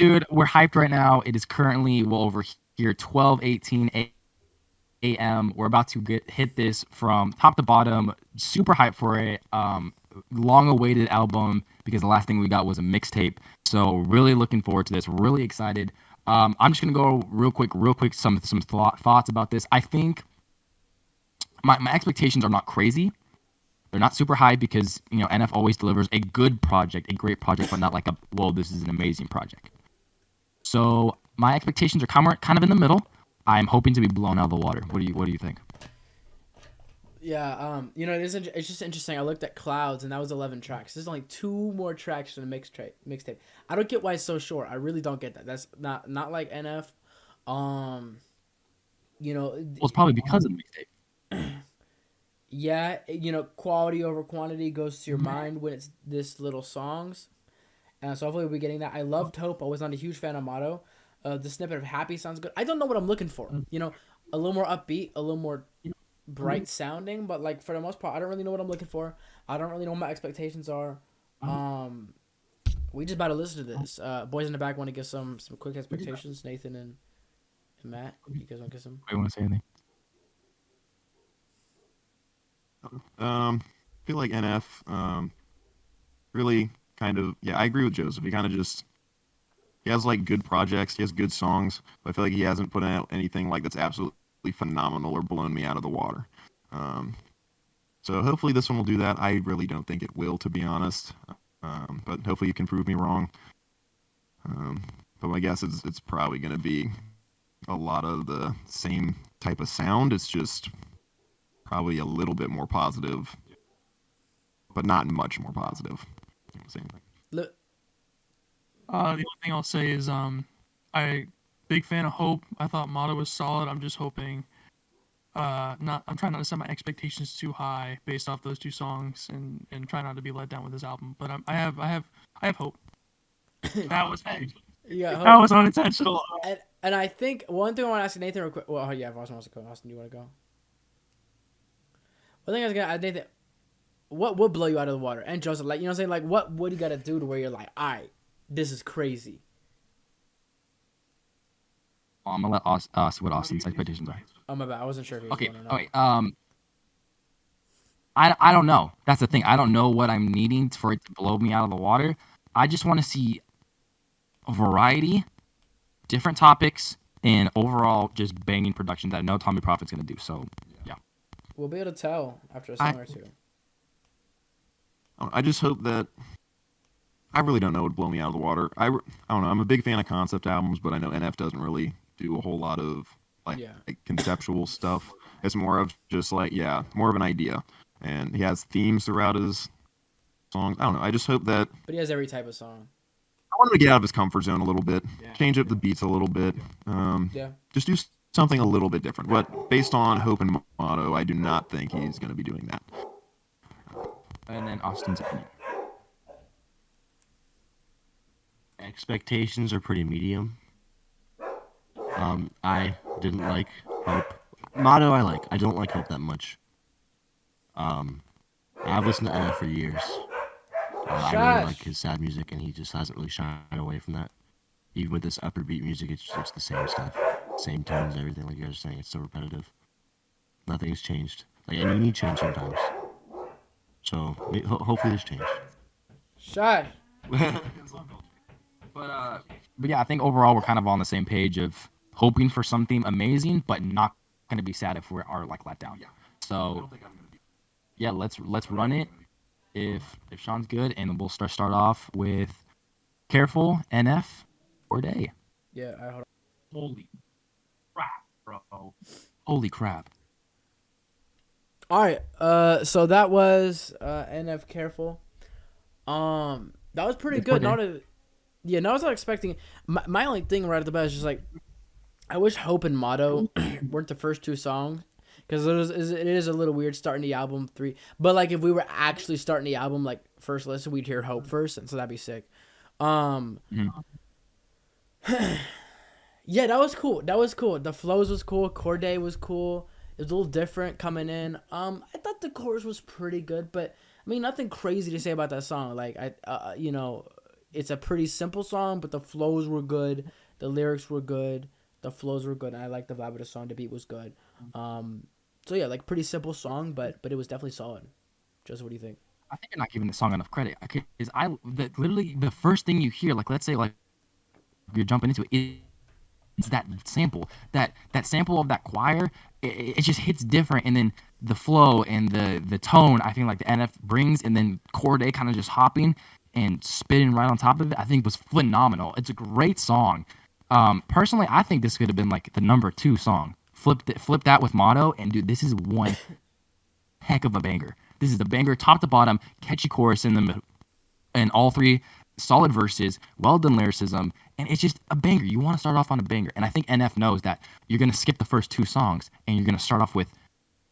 Dude, we're hyped right now. It is currently over here 12:18 a.m. We're about to hit this from top to bottom. Super hyped for it. Long awaited album because the last thing we got was a mixtape. So really looking forward to this. Really excited. I'm just gonna go real quick. Some thoughts about this. I think my expectations are not crazy. They're not super high because NF always delivers a good project, a great project, but not like this is an amazing project. So my expectations are kind of in the middle. I'm hoping to be blown out of the water. What do you think? Yeah, it's just interesting. I looked at Clouds, and that was 11 tracks. There's only two more tracks in the mixtape. I don't get why it's so short. I really don't get that. That's not like NF. Um, you know, Well, it's probably because of the mixtape. yeah, quality over quantity goes to your mind when it's this little songs. So hopefully we'll be getting that. I loved Hope. I was not a huge fan of Motto. The snippet of Happy sounds good. I don't know what I'm looking for. A little more upbeat, a little more bright sounding, but like for the most part, I don't really know what I'm looking for. I don't really know what my expectations are. Um, we just about to listen to this. Boys in the back want to give some quick expectations. Nathan and Matt, you guys want to give some? I want to say anything. I feel like NF really kind of yeah. I agree with Joseph. He kind of just he has like good projects. He has good songs, but I feel like he hasn't put out anything like that's absolutely phenomenal or blown me out of the water. Um, so hopefully this one will do that. I really don't think it will, to be honest. But hopefully you can prove me wrong. Um, but my guess is it's probably going to be a lot of the same type of sound. It's just probably a little bit more positive, but not much more positive. Same thing. Look, The only thing I'll say is I big fan of Hope. I thought Motto was solid. I'm just hoping not I'm trying not to set my expectations too high based off those two songs and try not to be let down with this album. But I have hope. That was yeah, that Hope. was unintentional. And I think one thing I want to ask Nathan real quick. Well, oh, yeah, if Austin wants to go. Austin, do you want to go? One thing I was gonna ask Nathan, what would blow you out of the water? And Joseph, like, you know what I'm saying? Like, what do you gotta do to where you're like, all right, this is crazy. I'm gonna let see what Austin's expectations are. Oh my bad, I wasn't sure if he was Okay. going or not. Okay. I don't know. That's the thing. I don't know what I'm needing for it to blow me out of the water. I just want to see a variety, different topics, and overall just banging production that I know Tommy Prophet's gonna do. So yeah. We'll be able to tell after a song or two. I just hope that I really don't know what would blow me out of the water. I don't know. I'm a big fan of concept albums, but I know NF doesn't really do a whole lot of Yeah. like conceptual stuff. It's more of just like more of an idea. And he has themes throughout his songs. I don't know. I just hope that But he has every type of song. I want him to get out of his comfort zone a little bit, Yeah. change up the beats a little bit, Yeah. just do something a little bit different. But based on Hope and Motto, I do not think he's going to be doing that. And then Austin's opinion. Expectations are pretty medium. I didn't like Hope. Motto I like. I don't like Hope that much. I've listened to NF for years. I really like his sad music, and he just hasn't really shined away from that. Even with this upper beat music, it's the same stuff, same tones, everything. Like you guys are saying, it's so repetitive. Nothing's changed. Like, and you need change sometimes. So hopefully there's change. Shy. But yeah, I think overall we're kind of on the same page of hoping for something amazing, but not gonna be sad if we are like let down. So yeah, let's run it. If Sean's good, and we'll start off with Careful, NF, or Day. Yeah, I hold Holy crap, bro! Holy crap! All right. So that was NF Careful. That was pretty It's good. pretty- No, I was not expecting. My only thing right at the bat is just like, I wish Hope and Motto weren't the first two songs, because it is a little weird starting the album 3. But like if we were actually starting the album like first listen, we'd hear Hope first, and so that'd be sick. Mhm. Yeah, that was cool. The flows was cool. Corday was cool. It was a little different coming in. I thought the chorus was pretty good, but I mean nothing crazy to say about that song. Like it's a pretty simple song, but the flows were good, the lyrics were good, the flows were good, and I liked the vibe of the song. The beat was good. So yeah, like pretty simple song, but it was definitely solid. Joseph, what do you think? I think you're not giving the song enough credit. Literally the first thing you hear, like let's say like you're jumping into it, it's that sample, that sample of that choir. It just hits different, and then the flow and the tone. I think like the NF brings, and then Corday kind of just hopping and spitting right on top of it. I think was phenomenal. It's a great song. Personally, I think this could have been like the number 2 song. Flip that with Motto, and dude, this is one heck of a banger. This is a banger, top to bottom, catchy chorus in the middle, and all 3 solid verses, well done lyricism, and it's just a banger. You want to start off on a banger, and I think NF knows that you're gonna skip the first 2 songs, and you're gonna start off with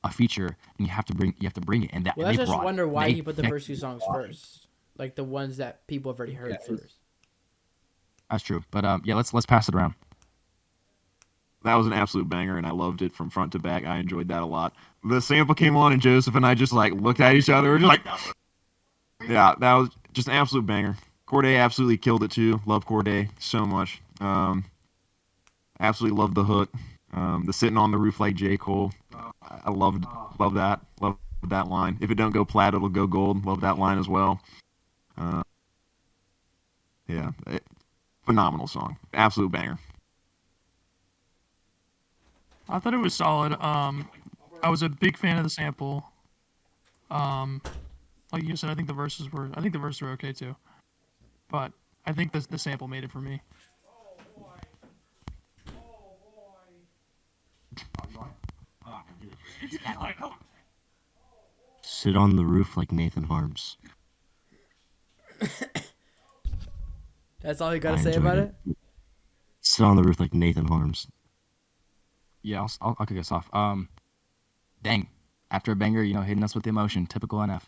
a feature, and you have to bring it. And that Well, I they just brought it. wonder why They he put the picked first 2 songs first, like the ones that people have already heard first. That's true, but yeah, let's pass it around. That was an absolute banger, and I loved it from front to back. I enjoyed that a lot. The sample came on, and Joseph and I just like looked at each other. We're just like, yeah, that was just an absolute banger. Corday absolutely killed it too. Love Corday so much. Absolutely loved the hook. The sitting on the roof like J. Cole. I love that. Love that line. If it don't go plaid, it'll go gold. Love that line as well. Yeah, phenomenal song. Absolute banger. I thought it was solid. I was a big fan of the sample. Like you said, I think the verses were okay too. But I think the sample made it for me. Sit on the roof like Nathan Harms. That's all you got I to say enjoyed about it. it? Sit on the roof like Nathan Harms. Yeah, I'll kick us off. Dang, after a banger, hitting us with the emotion, typical NF.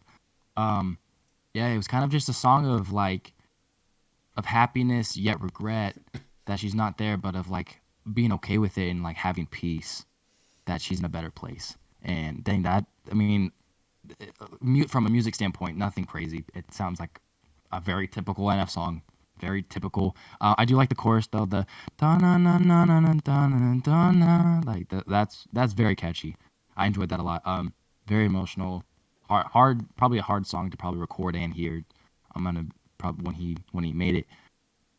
Yeah, it was kind of just a song of like, of happiness yet regret that she's not there, but of like being okay with it and like having peace that she's in a better place. And dang, that, I mean, from a music standpoint, nothing crazy. It sounds like a very typical NF song. Very typical. I do like the chorus though. The da na na na na na da na da na, like that's very catchy. I enjoyed that a lot. Very emotional. Hard, probably a hard song to probably record and hear. I'm gonna probably when he made it.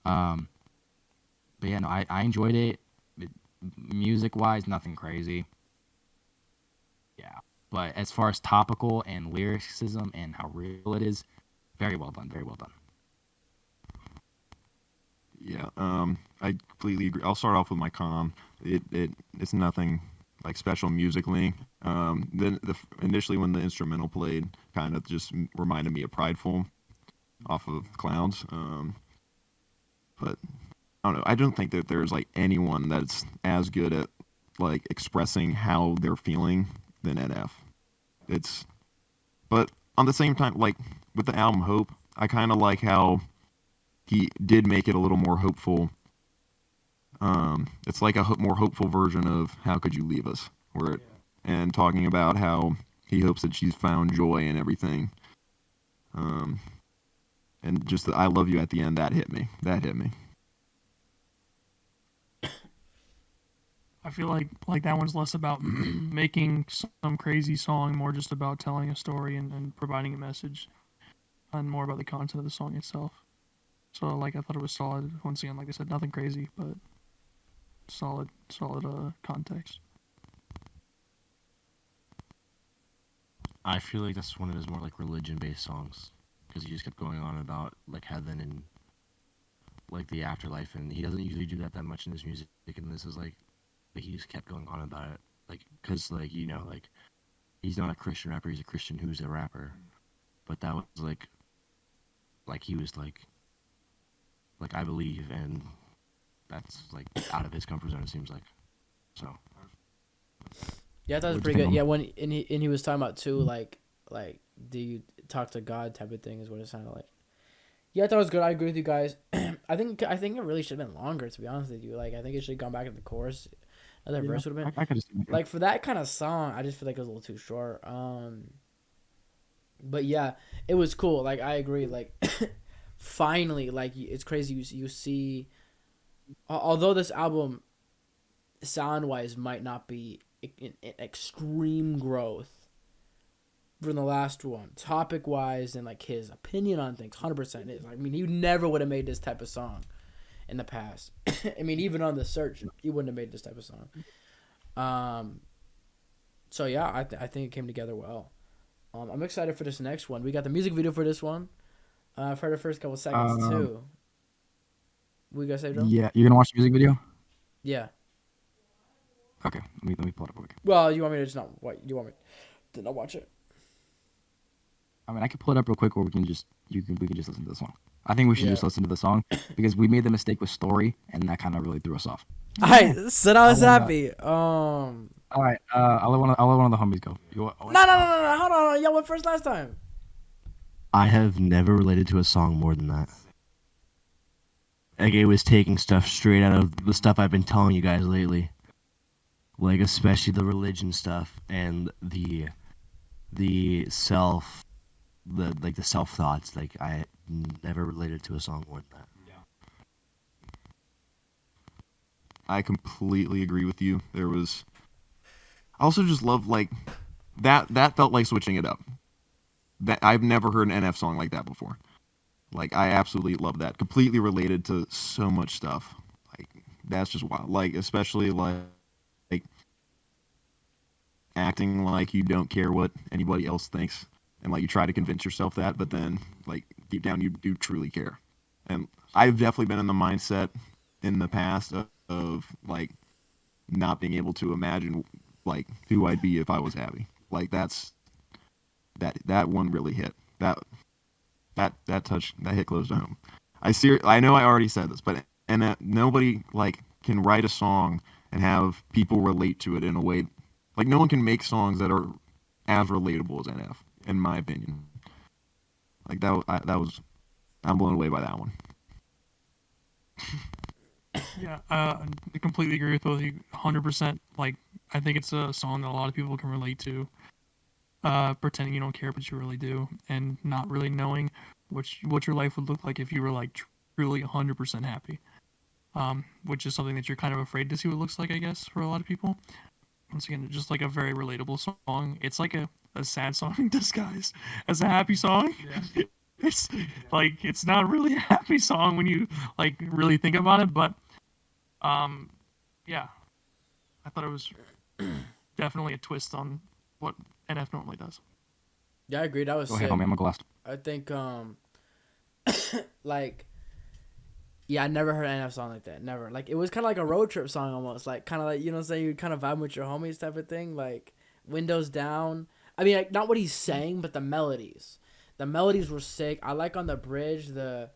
But yeah, no, I enjoyed it. Music wise, nothing crazy. Yeah, but as far as topical and lyricism and how real it is, very well done. Very well done. Yeah, I completely agree. I'll start off with my it's nothing like special musically. Then initially when the instrumental played, kind of just reminded me of Prideful off of Clowns. But I don't know. I don't think that there's like anyone that's as good at like expressing how they're feeling than NF. But on the same time, like with the album Hope, I kind of like how he did make it a little more hopeful. It's like a more hopeful version of How Could You Leave Us, and talking about how he hopes that she's found joy and everything. And just the I love you at the end, that hit me. I feel like that one's less about making some crazy song, more just about telling a story and providing a message, and more about the content of the song itself. So like I thought it was solid. Once again, like I said, nothing crazy, but solid context. I feel like that's one of his more like religion-based songs because he just kept going on about like heaven and like the afterlife, and he doesn't usually do that much in his music. And this is like he just kept going on about it, like because like like he's not a Christian rapper, he's a Christian who's a rapper, but that was like he was like I believe, and that's like out of his comfort zone, it seems like. So Yeah, I thought it was pretty good. Yeah, when and he was talking about too, like do you talk to God type of thing is what it sounded like. Yeah, I thought it was good. I agree with you guys. I think it really should have been longer, to be honest with you. Like I think it should have gone back to the chorus. Another verse would have been. I could have Like for that kind of song, I just feel like it was a little too short. But yeah, it was cool. Like I agree. Like finally, like it's crazy. You see, although this album sound wise might not be in extreme growth from the last one, topic wise and like his opinion on things, 100% is. I mean, you never would have made this type of song in the past. I mean, even on the search, you wouldn't have made this type of song. So yeah, I think it came together well. I'm excited for this next one. We got the music video for this one. I've heard the first couple seconds too. We gotta say, Joe? Yeah, you're gonna watch the music video? Yeah. Okay, let me pull it up quick. Well, you want me to just not? What you want me to not watch it? I mean, I can pull it up real quick, or we can just listen to the song. I think we should Yeah. just listen to the song because we made the mistake with story, and that kind of really threw us off. Alright, so now it's wanna- happy. All right, I'll let one of the homies go. No, hold on. Y'all went first last time. I have never related to a song more than that. Like, it was taking stuff straight out of the stuff I've been telling you guys lately. Like, especially the religion stuff and the self thoughts. Like, I never related to a song more than that. I completely agree with you. I also just love like that felt like switching it up. That I've never heard an NF song like that before. Like, I absolutely love that. Completely related to so much stuff. Like, that's just wild. Like, especially like acting like you don't care what anybody else thinks, and like you try to convince yourself that, but then like deep down you do truly care. And I've definitely been in the mindset in the past of like not being able to imagine like who I'd be if I was happy. Like, that one really hit. That touch, that hit close to home. I know I already said this, but nobody like can write a song and have people relate to it in a way. Like, no one can make songs that are as relatable as NF, in my opinion. Like, that was I'm blown away by that one. Yeah, I completely agree with both of you, 100%. Like, I think it's a song that a lot of people can relate to. Pretending you don't care, but you really do, and not really knowing what your life would look like if you were like truly 100% happy. Which is something that you're kind of afraid to see what it looks like, I guess, for a lot of people. Once again, just like a very relatable song. It's like a sad song disguised as a happy song. Yeah. It's like, it's not really a happy song when you like really think about it, but yeah, I thought it was definitely a twist on what NF normally does. Yeah, I agree. That was Go sick. ahead, homie. I'm gonna go last. I think like, yeah, I never heard an NF song like that. Never. Like, it was kind of like a road trip song almost. Like, kind of like, you know what I'm saying? You kind of vibe with your homies type of thing. Like, windows down. I mean, like, not what he's saying, but the melodies. The melodies were sick. I like on the bridge, the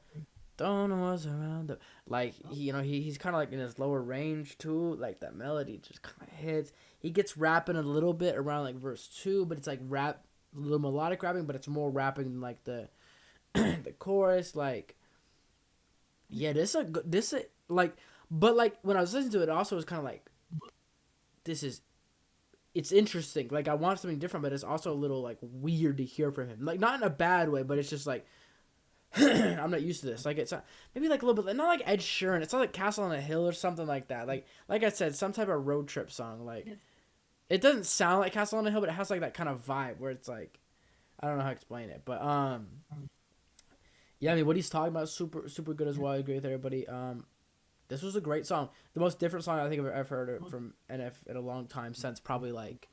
don't know what's around the, like, he's kind of like in his lower range too. Like, that melody just kind of hits. He gets rapping a little bit around like verse 2, but it's like a little melodic rapping, but it's more rapping than like the the chorus. Like, yeah, like, but like when I was listening to it, also was kind of like, it's interesting. Like, I want something different, but it's also a little like weird to hear from him. Like, not in a bad way, but it's just like, I'm not used to this. Like, it's maybe like a little bit, not like Ed Sheeran. It's not like Castle on a Hill or something like that. Like I said, some type of road trip song. Like, it doesn't sound like Castle on a Hill, but it has like that kind of vibe where it's like, I don't know how to explain it, but yeah, I mean, what he's talking about is super good as well. I agree with everybody. This was a great song. The most different song I think I've ever heard from NF in a long time, since probably like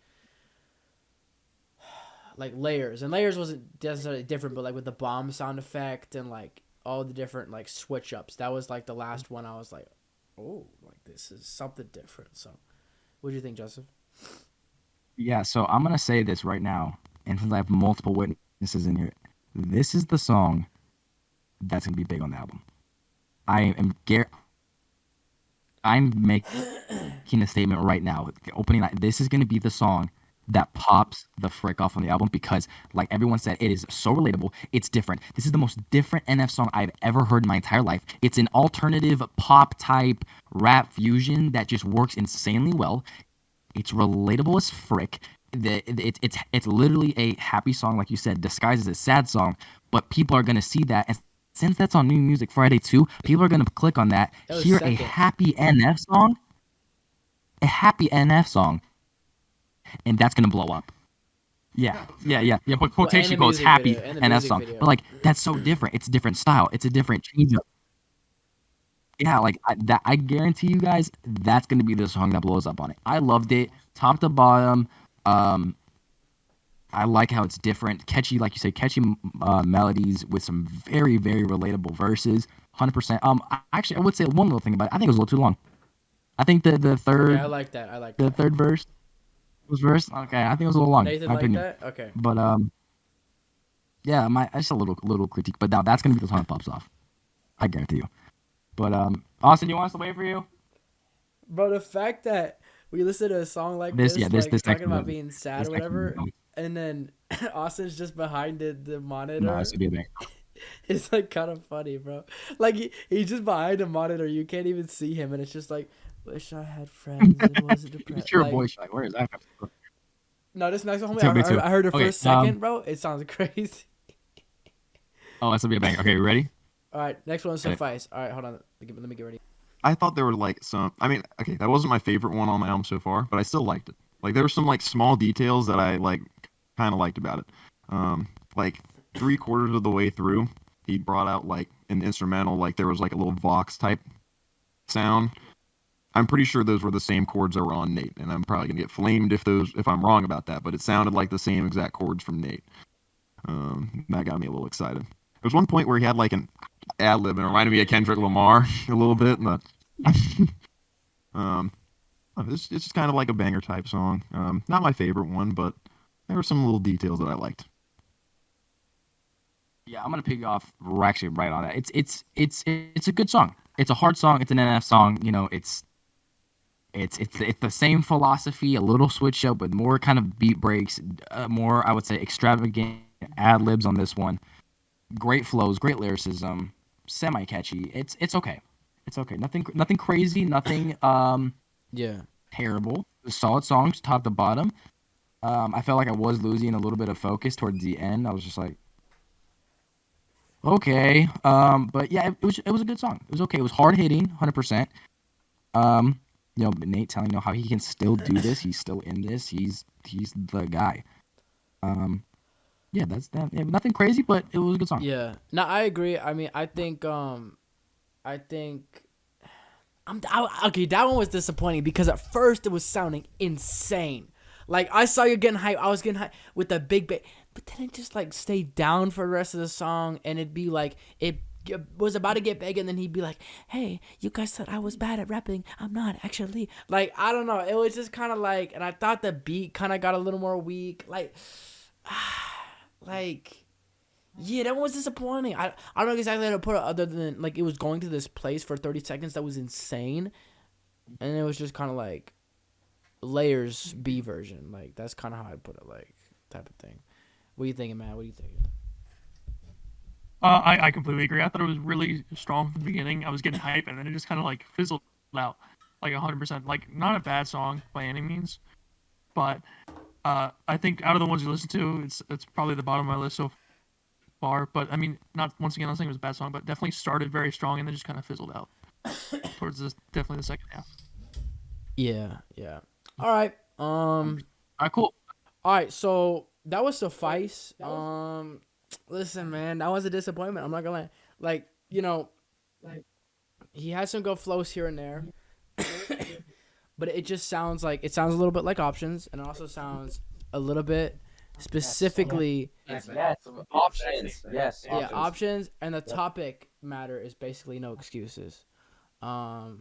Layers. And Layers wasn't necessarily different, but like with the bomb sound effect and like all the different like switch ups. That was like the last one I was like, oh, like this is something different. So what do you think, Joseph? Yeah, so I'm gonna say this right now, and since I have multiple witnesses in here, this is the song that's gonna be big on the album. I'm making a statement right now. Opening night, this is gonna be the song that pops the frick off on the album because, like everyone said, it is so relatable. It's different. This is the most different NF song I've ever heard in my entire life. It's an alternative pop type rap fusion that just works insanely well. It's relatable as frick. It's literally a happy song, like you said, disguised as a sad song. But people are gonna see that and since that's on New Music Friday too, people are gonna click on that, That was hear second. a happy NF song, and that's gonna blow up. Yeah. But quotation the quotes music happy video, and the NF music song, video. but like that's so different. It's a different style. It's a different change up. Yeah, like I guarantee you guys, that's gonna be the song that blows up on it. I loved it, top to bottom. Um, I like how it's different, catchy, like you say, catchy melodies with some very, very relatable verses. 100%. Actually, I would say one little thing about it. I think it was a little too long. I think the third Yeah, I like that. I like the that. third verse was verse. Okay, I think it was a little long. Nathan my like opinion. that? Okay. But yeah, just a little critique. But now that's gonna be the song that pops off. I guarantee you. But Austin, you want us to wait for you? Bro, the fact that we listen to a song like This- this, yeah, this- like this talking next about one- being sad this or next whatever, one- and then Austin's just behind the monitor. No, this would be a bang. It's like kind of funny, bro. Like he's just behind the monitor. You can't even see him, and it's just like, wish I had friends and wasn't depressed. It's your like, voice. Like, where is that? No, this next one, Too, me too. I heard it for Okay, a second, bro. It sounds crazy. Oh, that's gonna be a bang. Okay, you ready? All right, next one Okay. suffice. All right, hold on. Let me get ready. I thought there were like some. I mean, okay, that wasn't my favorite one on the album so far, but I still liked it. Like there were some like small details that I like kind of liked about it. Like 3/4 of the way through, he brought out like an instrumental, like there was like a little Vox type sound. I'm pretty sure those were the same chords that were on Nate, and I'm probably gonna get flamed if I'm wrong about that. But it sounded like the same exact chords from Nate. That got me a little excited. There was one point where he had like an ad lib and it reminded me of Kendrick Lamar a little bit, but it's just kind of like a banger type song. Not my favorite one, but there were some little details that I liked. Yeah, I'm gonna pick you off actually right on that. It's a good song. It's a hard song. It's an NF song. You know, it's the same philosophy, a little switch up with more kind of beat breaks, more I would say extravagant ad libs on this one. Great flows, great lyricism, semi catchy. It's okay. It's okay. Nothing crazy. Nothing Yeah. terrible. Solid songs, top to bottom. I felt like I was losing a little bit of focus towards the end. I was just like, okay. But yeah, it was a good song. It was okay. It was hard hitting, 100%. You know, but Nate telling you how he can still do this. He's still in this. He's the guy. Yeah, that's that. Yeah, nothing crazy, but it was a good song. Yeah. No, I agree. I mean, I think okay, that one was disappointing because at first it was sounding insane. Like I saw you getting hype, I was getting hype with the big bit, but then it just like stayed down for the rest of the song, and it'd be like it was about to get big, and then he'd be like, "Hey, you guys thought I was bad at rapping. I'm not actually." Like I don't know, it was just kind of like, and I thought the beat kind of got a little more weak, like. Yeah, that one was disappointing. I don't know exactly how to put it other than like it was going to this place for 30 seconds that was insane. And it was just kind of like layers B version. Like that's kind of how I put it, like type of thing. What are you thinking, Matt? What are you thinking? I completely agree. I thought it was really strong from the beginning. I was getting hype, and then it just kind of like fizzled out, like 100%. Like not a bad song by any means, but I think out of the ones you listen to, it's probably the bottom of my list so far. But I mean, not once again, I'm not saying it was a bad song, but definitely started very strong and then just kind of fizzled out towards definitely the second half. Yeah, yeah. All right. All right, cool. All right. So that was suffice. Listen, man, that was a disappointment. I'm not gonna lie. Like, you know, he has some good flows here and there, but it just sounds like a little bit like Options, and it also sounds a little bit specifically. Yes, options. Yes, Yeah, options, and the topic matter is basically no excuses. You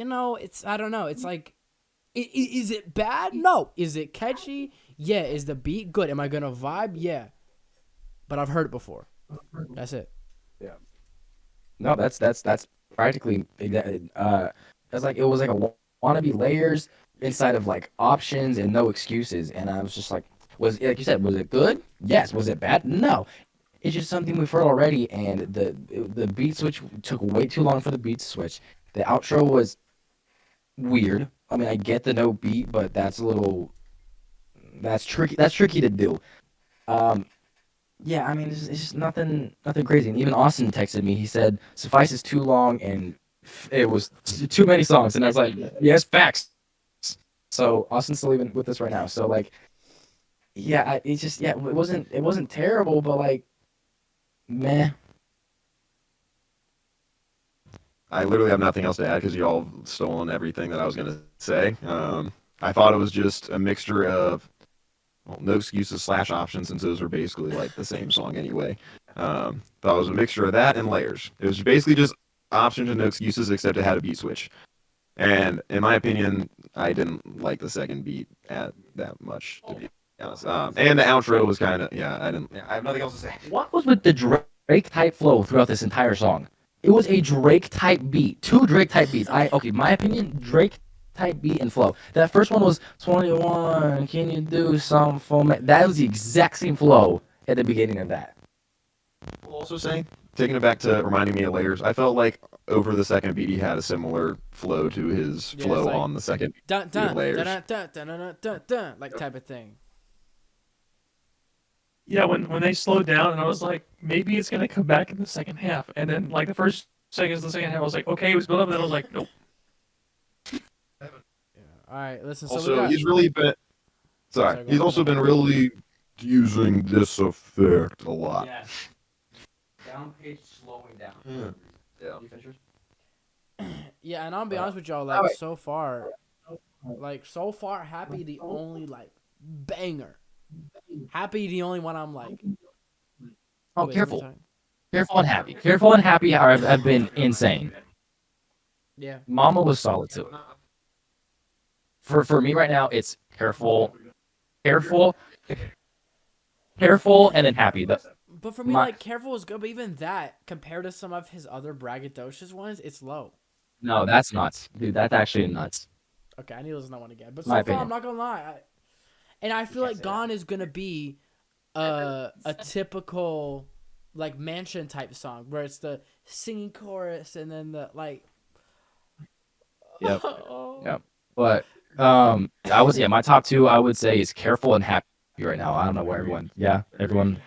know, I don't know. It's like, is it bad? No. Is it catchy? Yeah. Is the beat good? Am I gonna vibe? Yeah. But I've heard it before. That's it. No, that's practically that's like it was like a wannabe layers inside of like options and no excuses, and I was just like, like you said, was it good? Yes. Was it bad? No. It's just something we've heard already, and the beat switch took way too long for the beat to switch. The outro was weird. I mean, I get the no beat, but that's tricky. That's tricky to do. yeah, I mean, it's just nothing crazy. And even Austin texted me. He said, "Suffice is too long, and it was too many songs." And I was like, "Yes, facts." So Austin's still even with us right now. So like, yeah, it's just yeah, it wasn't terrible, but like, meh. I literally have nothing else to add because you all have stolen everything that I was gonna say. I thought it was just a mixture of well, no excuses slash options, since those are basically like the same song anyway. Thought it was a mixture of that and layers. It was basically just options and no excuses, except it had a beat switch. And in my opinion, I didn't like the second beat at that much, to be honest. And the outro was kind of yeah. I didn't. Yeah, I have nothing else to say. What was with the Drake type flow throughout this entire song? It was a Drake type beat, two Drake type beats. Okay, my opinion, Drake type beat and flow. That first one was 21. Can you do something for me? That was the exact same flow at the beginning of that. Will also say, taking it back to reminding me of layers, I felt like over the second beat he had a similar flow to his Yeah, flow it's like on the second dun beat of dun layers. dun dun dun dun dun dun like type of thing. Yeah, when they slowed down, and I was like, maybe it's gonna come back in the second half, and then like the first seconds of the second half, I was like, okay, it was built up, and then I was like, nope. Yeah. All right, listen. So we Also, got. he's really been sorry. Sorry, go He's ahead. also been really using this effect a lot. Down page slowing down. Yeah. Yeah, and I'll be honest with y'all. Alright. So far, Happy the only like banger. Happy the only one I'm like. Oh, wait, careful. sorry. Careful and happy. Careful and happy have been insane. Yeah. Mama was solid too. For me right now, it's careful, and then happy. But for me, My- like Careful is good, but even that compared to some of his other braggadocious ones, it's low. No, that's nuts, dude. That's actually nuts. Okay, I need to listen to that one again. But My so far, opinion. I'm not gonna lie. I feel like Gone is gonna be a typical like mansion type song where it's the singing chorus and then the like. Yep. Yep. But my top two I would say is careful and happy right now. I don't know where everyone. Yeah, everyone.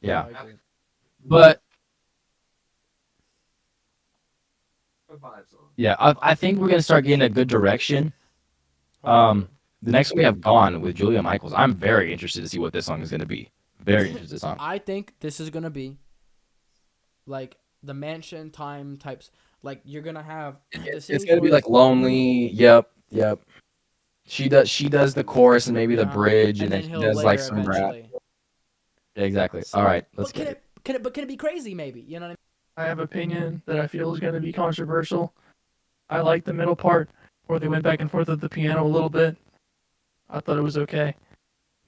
Yeah, I agree. but yeah, I think we're gonna start getting a good direction. The next one we have Gone with Julia Michaels. I'm very interested to see what this song is gonna be. Very interested in this song. I think this is gonna be like the mansion time types. Like you're gonna have the It's singing gonna be chorus, like lonely. Yep. She does the chorus and maybe the bridge, and then then she he'll does layer like some rap. eventually. Exactly. So- All right, let's but can get it. it be crazy? Maybe you know what I have opinion that I feel is gonna be controversial. I like the middle part where they went back and forth with the piano a little bit. I thought it was okay,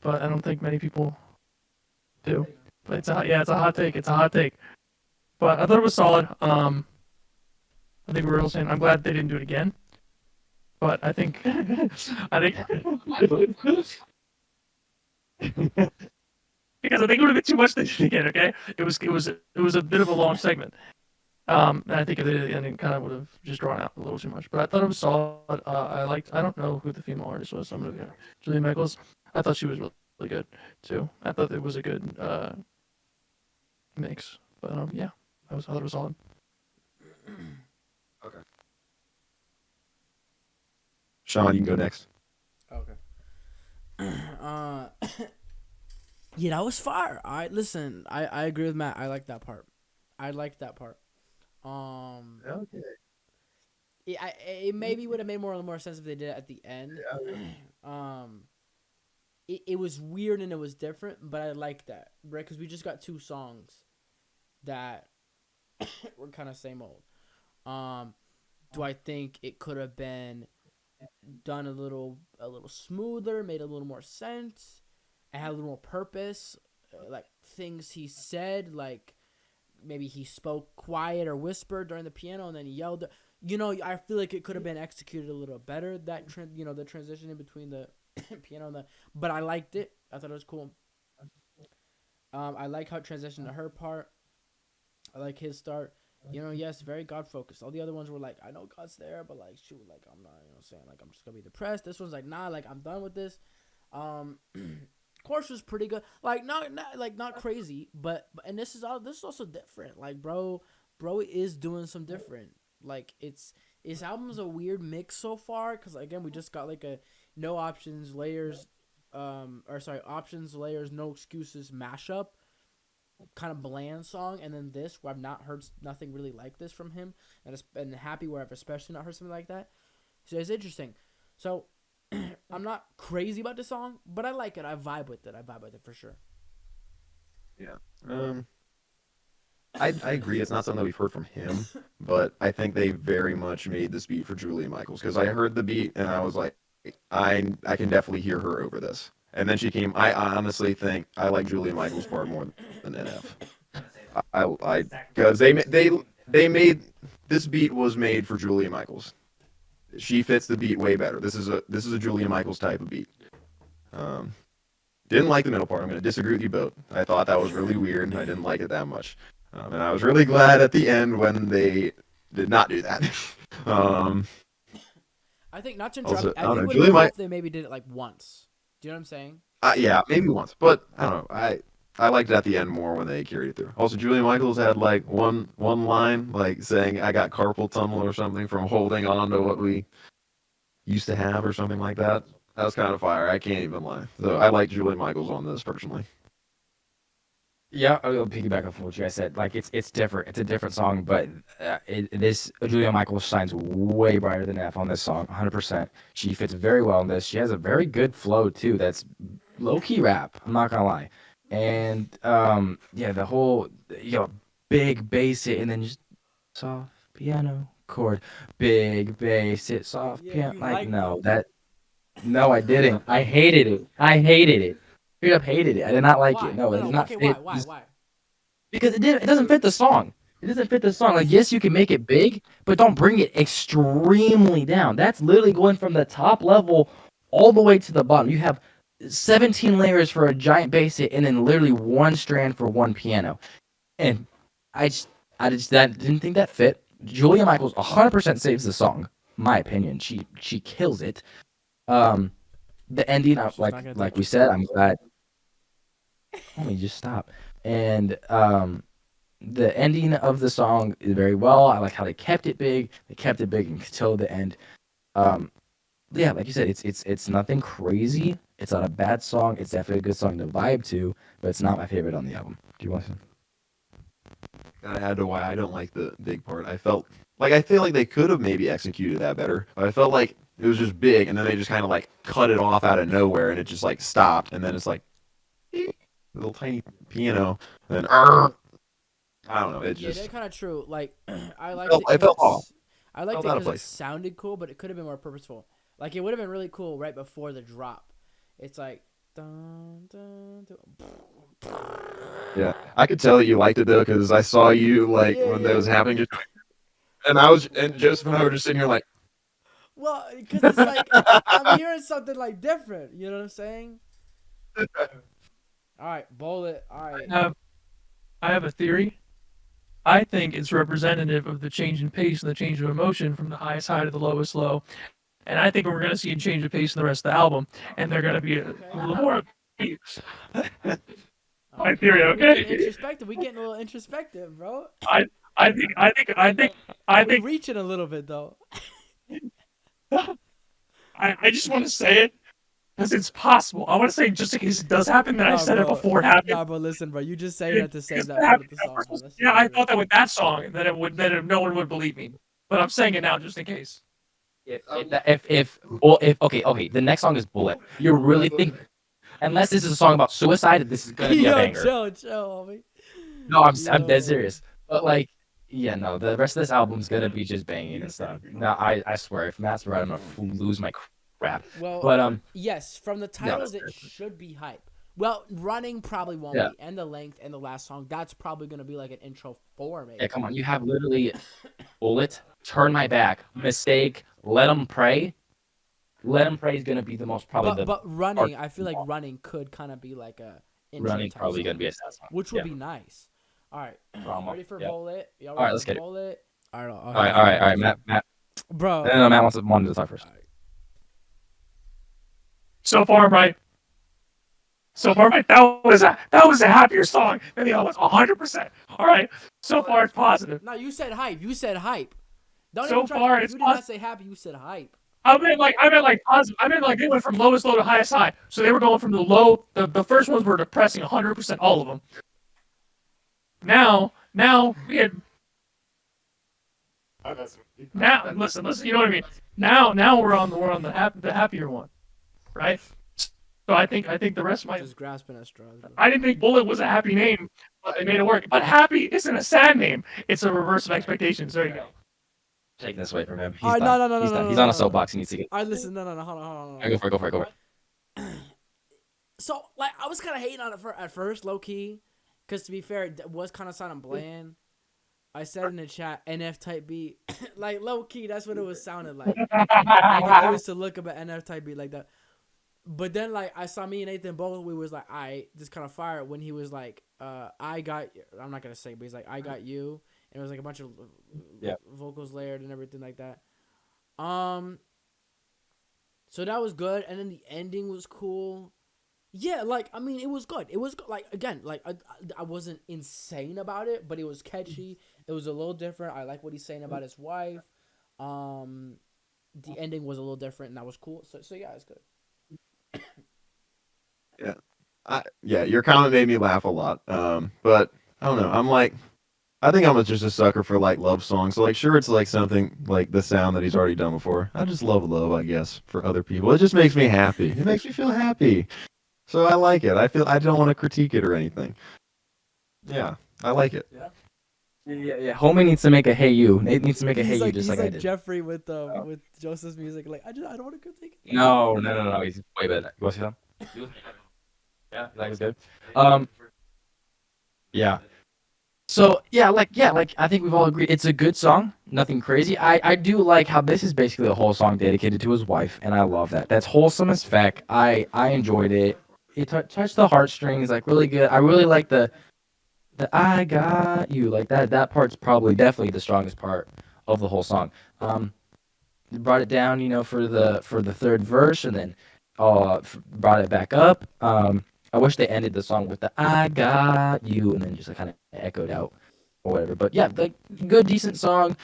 but I don't think many people do. But it's a hot take. It's a hot take. But I thought it was solid. I think we were all saying I'm glad they didn't do it again. But I think I think because I think it would have been too much to do it again. Okay, it was a bit of a long segment. And I think at the ending kind of would have just drawn out a little too much. But I thought it was solid. I don't know who the female artist was. I'm gonna Julia Michaels. I thought she was really good too. I thought it was a good mix. But yeah, I thought it was solid. Sean, you can go next. Okay. Yeah, that was fire. Listen. I agree with Matt. I like that part. Okay. It maybe would have made more sense if they did it at the end. It was weird and it was different, but I like that, right? Because we just got two songs that were kind of same old. Do I think it could have been done a little smoother, made a little more sense, and had a little more purpose? Like things he said, like maybe he spoke quiet or whispered during the piano and then he yelled. I feel like it could have been executed a little better. That the transition in between the piano and but I liked it. I thought it was cool. I like how it transitioned to her part. I like his start. Yes, very God focused. All the other ones were like, I know God's there, but like, shoot, like I'm not, saying like I'm just gonna be depressed. This one's like, nah, like I'm done with this. Chorus was pretty good. Like not crazy, but and this is also different. Like bro is doing some different. Like his album's a weird mix so far because again we just got like a no options layers, options layers no excuses mashup, kind of bland song, and then this where I've not heard nothing really like this from him, and happy where I've especially not heard something like that. So it's interesting. So I'm not crazy about this song, but I like it. I vibe with it for sure. Yeah. I agree. It's not something that we've heard from him, but I think they very much made this beat for Julia Michaels because I heard the beat and I was like, I can definitely hear her over this. And then she came. I honestly think I like Julia Michaels' part more than NF. I because they made this beat was made for Julia Michaels. She fits the beat way better. This is a Julia Michaels type of beat. Didn't like the middle part. I'm going to disagree with you both. I thought that was really weird. I didn't like it that much. And I was really glad at the end when they did not do that. I think not to interrupt. Also, I think Julia would if they maybe did it like once. Do you know what I'm saying? Yeah, maybe once, but I don't know. I liked it at the end more when they carried it through. Also, Julia Michaels had like one line like saying I got carpal tunnel or something from holding on to what we used to have or something like that. That was kind of fire. I can't even lie. So I like Julia Michaels on this personally. Yeah, I'll piggyback off what you guys said. Like it's different. It's a different song, but this Julia Michaels shines way brighter than F on this song, 100%. She fits very well in this. She has a very good flow too. That's low key rap. I'm not gonna lie. And yeah, the whole big bass hit and then just soft piano chord, big bass hit, soft piano. Like no, no, I didn't. I hated it. Straight up hated it. I did not like it. No, it did not fit. Why? Because it doesn't fit the song. It doesn't fit the song. Like, yes, you can make it big, but don't bring it extremely down. That's literally going from the top level all the way to the bottom. You have 17 layers for a giant bass hit, and then literally one strand for one piano. And I just didn't think that fit. Julia Michaels 100% saves the song. My opinion. She kills it. The ending, like we said, I'm glad. Let me just stop. And the ending of the song is very well. I like how they kept it big. They kept it big until the end. Yeah, like you said, it's nothing crazy. It's not a bad song. It's definitely a good song to vibe to, but it's not my favorite on the album. Do you want to? Gotta add to why I don't like the big part. I feel like they could have maybe executed that better. But I felt like it was just big, and then they just kind of like cut it off out of nowhere, and it just like stopped, and then it's like little tiny piano, and then I don't know. It just that's kind of true. Like I liked felt, it. it felt off. I liked Felt it out of because it place. sounded cool, but it could have been more purposeful. Like it would have been really cool right before the drop. It's like dun, dun, dun. Yeah, I could tell that you liked it though, because I saw you like when that was happening, just, and Joseph and I were just sitting here like, Well, because it's like I'm hearing something like different. You know what I'm saying? All right, bullet. All right. I have a theory. I think it's representative of the change in pace and the change of emotion from the highest high to the lowest low. And I think we're going to see a change of pace in the rest of the album, and they're going to be a little more. My theory, okay? Introspective. We getting a little introspective, bro. I think We're reaching a little bit though. I just want to say it because it's possible. I want to say it just in case it does happen that I said it before it happened. Nah, bro, listen, bro. You just saying that to save that part of the song. Bro. Yeah, I thought that with that song that no one would believe me, but I'm saying it now just in case. If okay, the next song is Bullet. You really think, unless this is a song about suicide, this is gonna be a banger. Chill, homie. No, I'm dead serious. But like, yeah, no, the rest of this album's gonna be just banging and stuff. No, I swear, if Matt's right, I'm gonna lose my crap. Well, but yes, from the titles, it should be hype. Well, running probably won't be, and the length and the last song, that's probably gonna be like an intro 4, maybe. Yeah, come on, you have literally Bullet, Turn My Back, Mistake, Let 'Em Pray. Let 'Em Pray is gonna be the most probably. But running, I feel like running could kind of be like a intro running type probably song, gonna be a sad song, which would be nice. All right, ready for Bullet? Y'all all right, let's get it. Bullet? All right, Matt. Bro, No, Matt wanted to talk first. So far, I'm right. So far, right, that was a happier song than the other ones, 100%. All right. So far, it's positive. No, you said hype. You said hype. Don't So even try. far, You it's did not say happy. You said hype. I meant like positive. I meant like they went from lowest low to highest high. So they were going from the low. The first ones were depressing, 100%, all of them. Now we had. Now listen. You know what I mean. Now we're on the happier one, right? So I think the rest might. Just grasping at straws. Bro. I didn't think Bullet was a happy name, but they made it work. But happy isn't a sad name. It's a reverse of expectations. There you go. Taking this away from him. He's Alright, done. no, He's done. no, He's no, on no, a soapbox. He needs to get. All right, listen. No. Hold on. All right, go for it. So, like, I was kind of hating on it at first, low key, because to be fair, it was kind of sounding bland. I said in the chat, NF type beat, like low key. That's what it was sounding like. Like I used to look up at NF type beat like that. But then, like, I saw me and Nathan both. We was like, I just kind of fired when he was like, I got. I'm not gonna say, but he's like, I got you, and it was like a bunch of vocals layered and everything like that. So that was good, and then the ending was cool. Yeah, like, I mean, it was good. It was like, again, like I wasn't insane about it, but it was catchy. It was a little different. I like what he's saying about his wife. The ending was a little different, and that was cool. So yeah, it's good. Yeah, your comment made me laugh a lot. But I don't know. I think I'm just a sucker for like love songs. So like, sure, it's like something like the sound that he's already done before. I just love, I guess, for other people. It just makes me happy. It makes me feel happy. So I like it. I don't want to critique it or anything. Yeah, I like it. Yeah. Homie needs to make a Hey You. Nate needs to make a Hey He's You like, just he's like I like did. Jeffrey with Joseph's music. Like, I don't want to critique it. No. He's way better. You want to see that? Yeah, that was good. Yeah. So like I think we've all agreed it's a good song. Nothing crazy. I do like how this is basically a whole song dedicated to his wife, and I love that. That's wholesome as feck. I enjoyed it. It touched the heartstrings, like really good. I really like the I got you, like that part's probably definitely the strongest part of the whole song. Brought it down, for the third verse, and then brought it back up. I wish they ended the song with the I got you, and then just kind of echoed out or whatever. But yeah, like good, decent song.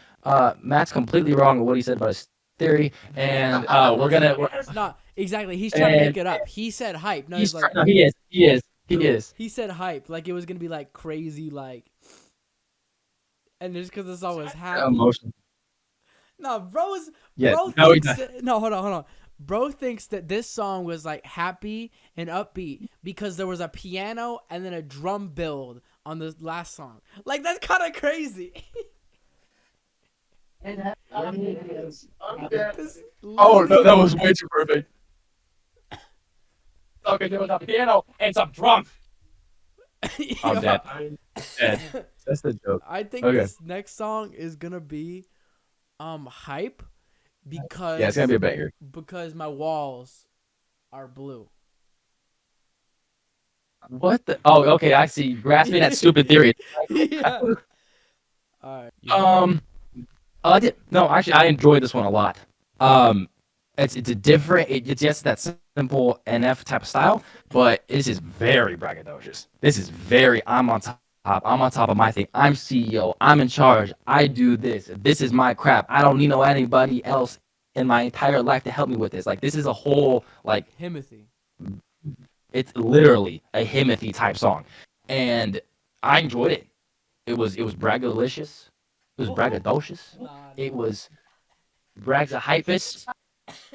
Matt's completely wrong with what he said about his theory, and No, exactly. He's trying to make it up. He said hype. No, he's like, he is. He said hype, like it was gonna be like crazy, like, and just because the song was happy. Emotion. No, bro No, thinks no, hold on. Bro thinks that this song was like happy and upbeat because there was a piano and then a drum build on the last song. Like, that's kind of crazy. Oh no, that was way too perfect. Okay, there was a piano and some drums. I'm dead. That's the joke. I think Okay. this next song is gonna be hype because Yeah, it's gonna be a banger. because my walls are blue. What the? Oh, okay, I see. Grasping that stupid theory. Yeah. All right. I did. No, actually, I enjoyed this one a lot. It's a different. It's yes, that simple NF type of style, but this is very braggadocious. This is very. I'm on top. I'm on top of my thing. I'm CEO. I'm in charge. I do this. This is my crap. I don't need anybody else in my entire life to help me with this. Like, this is a whole like. Himothy. It's literally a Himothy type song, and I enjoyed it. It was braggadocious. It was braggadocious. It was Brag's a hypest,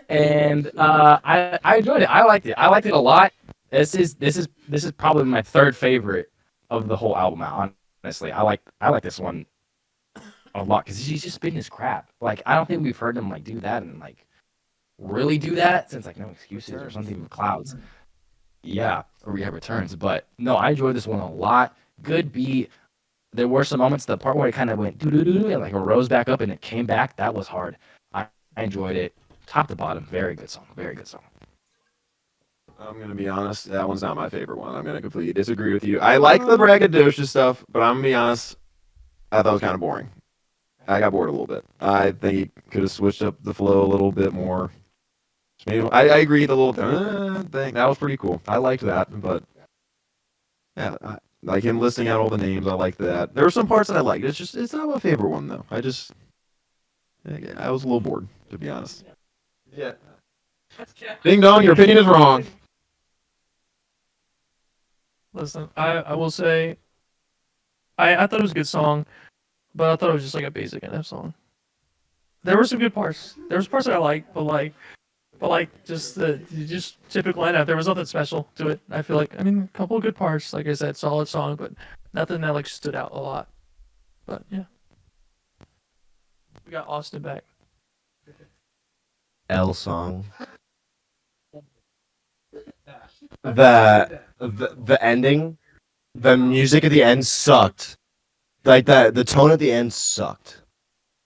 and I enjoyed it. I liked it. I liked it a lot. This is probably my third favorite of the whole album. Honestly, I like this one a lot because he's just spitting his crap. Like, I don't think we've heard him like do that and like really do that since like No Excuses or something with Clouds. Yeah, or Rehab Returns. But no, I enjoyed this one a lot. Good beat. There were some moments, the part where it kind of went doo-doo-doo and like it rose back up and it came back. That was hard. I enjoyed it. Top to bottom, very good song. Very good song. I'm gonna be honest. That one's not my favorite one. I'm gonna completely disagree with you. I like the braggadocious stuff, but I'm gonna be honest. I thought it was kind of boring. I got bored a little bit. I think he could have switched up the flow a little bit more. Maybe I agree. The little thing that was pretty cool. I liked that, but Yeah, like him listing out all the names. I like that. There were some parts that I liked. It's not my favorite one though. I was a little bored, to be honest. Yeah. Ding dong, your opinion is wrong. Listen, I will say, I thought it was a good song, but I thought it was just like a basic NF song. There were some good parts. There was parts that I liked, but just typical NF. There was nothing special to it. I feel like, I mean, a couple of good parts. Like I said, solid song, but nothing that like stood out a lot. But yeah, we got Austin back. L song. The ending, the music at the end sucked. Like that, the tone at the end sucked.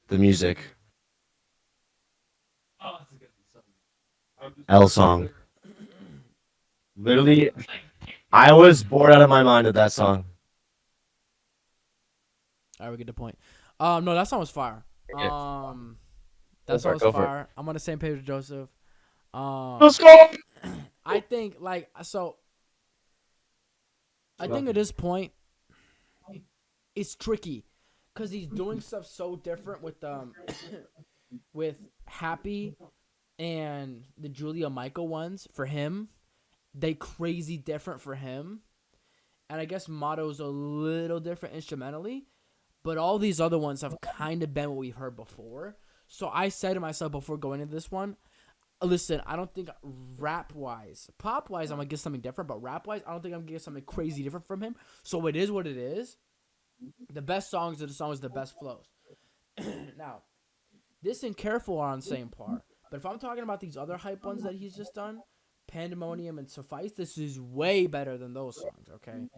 The music. L song. Literally, I was bored out of my mind at that song. All right, we get the point. No, that song was fire. That song was Go for it. fire. I'm on the same page with Joseph. Let's go. I think I think at this point, it's tricky, cause he's doing stuff so different with with Happy and the Julia Michael ones for him. They crazy different for him, and I guess Motto's a little different instrumentally, but all these other ones have kind of been what we've heard before. So I said to myself before going into this one, listen, I don't think rap-wise, pop-wise, I'm going to get something different, but rap-wise, I don't think I'm going to get something crazy different from him. So it is what it is. The best songs are the songs with the best flows. Now, this and Careful are on the same par. But if I'm talking about these other hype ones that he's just done, Pandemonium and Suffice, this is way better than those songs, okay?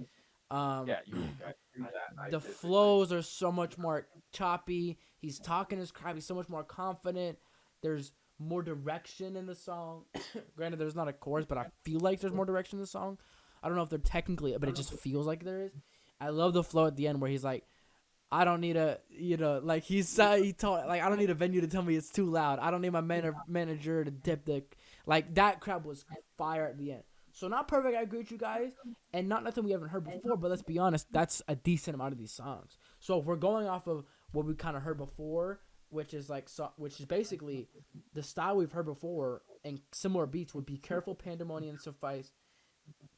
The flows are so much more choppy. He's talking his crap. He's so much more confident. There's more direction in the song. Granted, there's not a chorus, but I feel like there's more direction in the song. I don't know if they're technically, but it just feels like there is. I love the flow at the end where he's like, I don't need a, like he told, like, I don't need a venue to tell me it's too loud. I don't need my manager to tip the, like, that crap was fire at the end. So not perfect, I agree with you guys, and not nothing we haven't heard before, but let's be honest, that's a decent amount of these songs. So if we're going off of what we kind of heard before, which is basically the style we've heard before and similar beats would be Careful, Pandemonium, Suffice,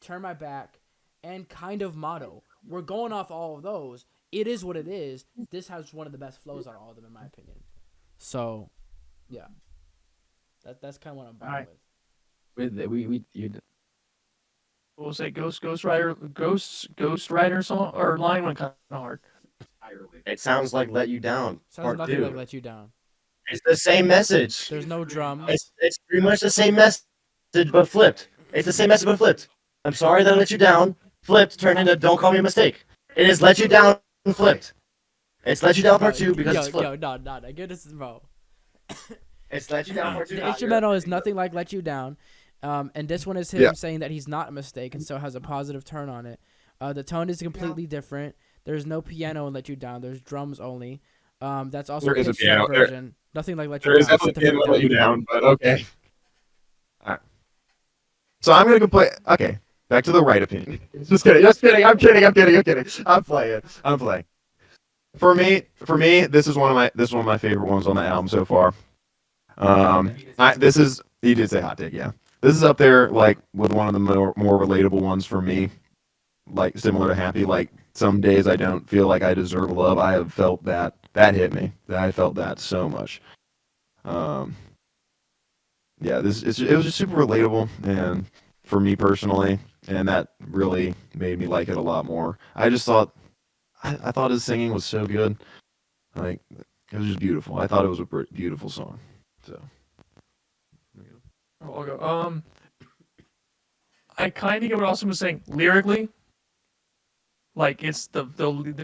Turn My Back, and kind of Motto. We're going off all of those. It is what it is. This has one of the best flows out of all of them, in my opinion. So, yeah. That's kind of what I'm buying with. We'll say Ghost Rider song or line went kind of hard. It sounds like Let You Down. Sounds Part nothing 2. like Let You Down. It's the same message. There's no drums. It's pretty much the same message, but flipped. It's the same message, but flipped. I'm sorry that I let you down. Flipped turned into Don't Call Me a Mistake. It is Let You Down flipped. It's Let You Down Part 2 because it's flipped. No. Get this, bro. It's Let You Down Part 2. The instrumental is nothing like Let You Down. And this one is him saying that he's not a mistake and still has a positive turn on it. The tone is completely different. There's no piano in Let You Down. There's drums only. That's also There is a instrumental piano. version. Nothing like Let You There is Down. definitely piano Let You Down, but okay. All right. So I'm gonna go play. Okay, back to the right opinion. Just kidding. I'm kidding. I'm playing. For me, this is one of my favorite ones on the album so far. He did say hot take, yeah. This is up there like with one of the more relatable ones for me. Like similar to Happy, like some days I don't feel like I deserve love. I have felt that hit me. I felt that so much. Yeah, it was just super relatable, and for me personally, and that really made me like it a lot more. I just thought, I thought his singing was so good, like it was just beautiful. I thought it was a beautiful song. So, I'll go. I kind of get what Austin was saying lyrically. Like it's the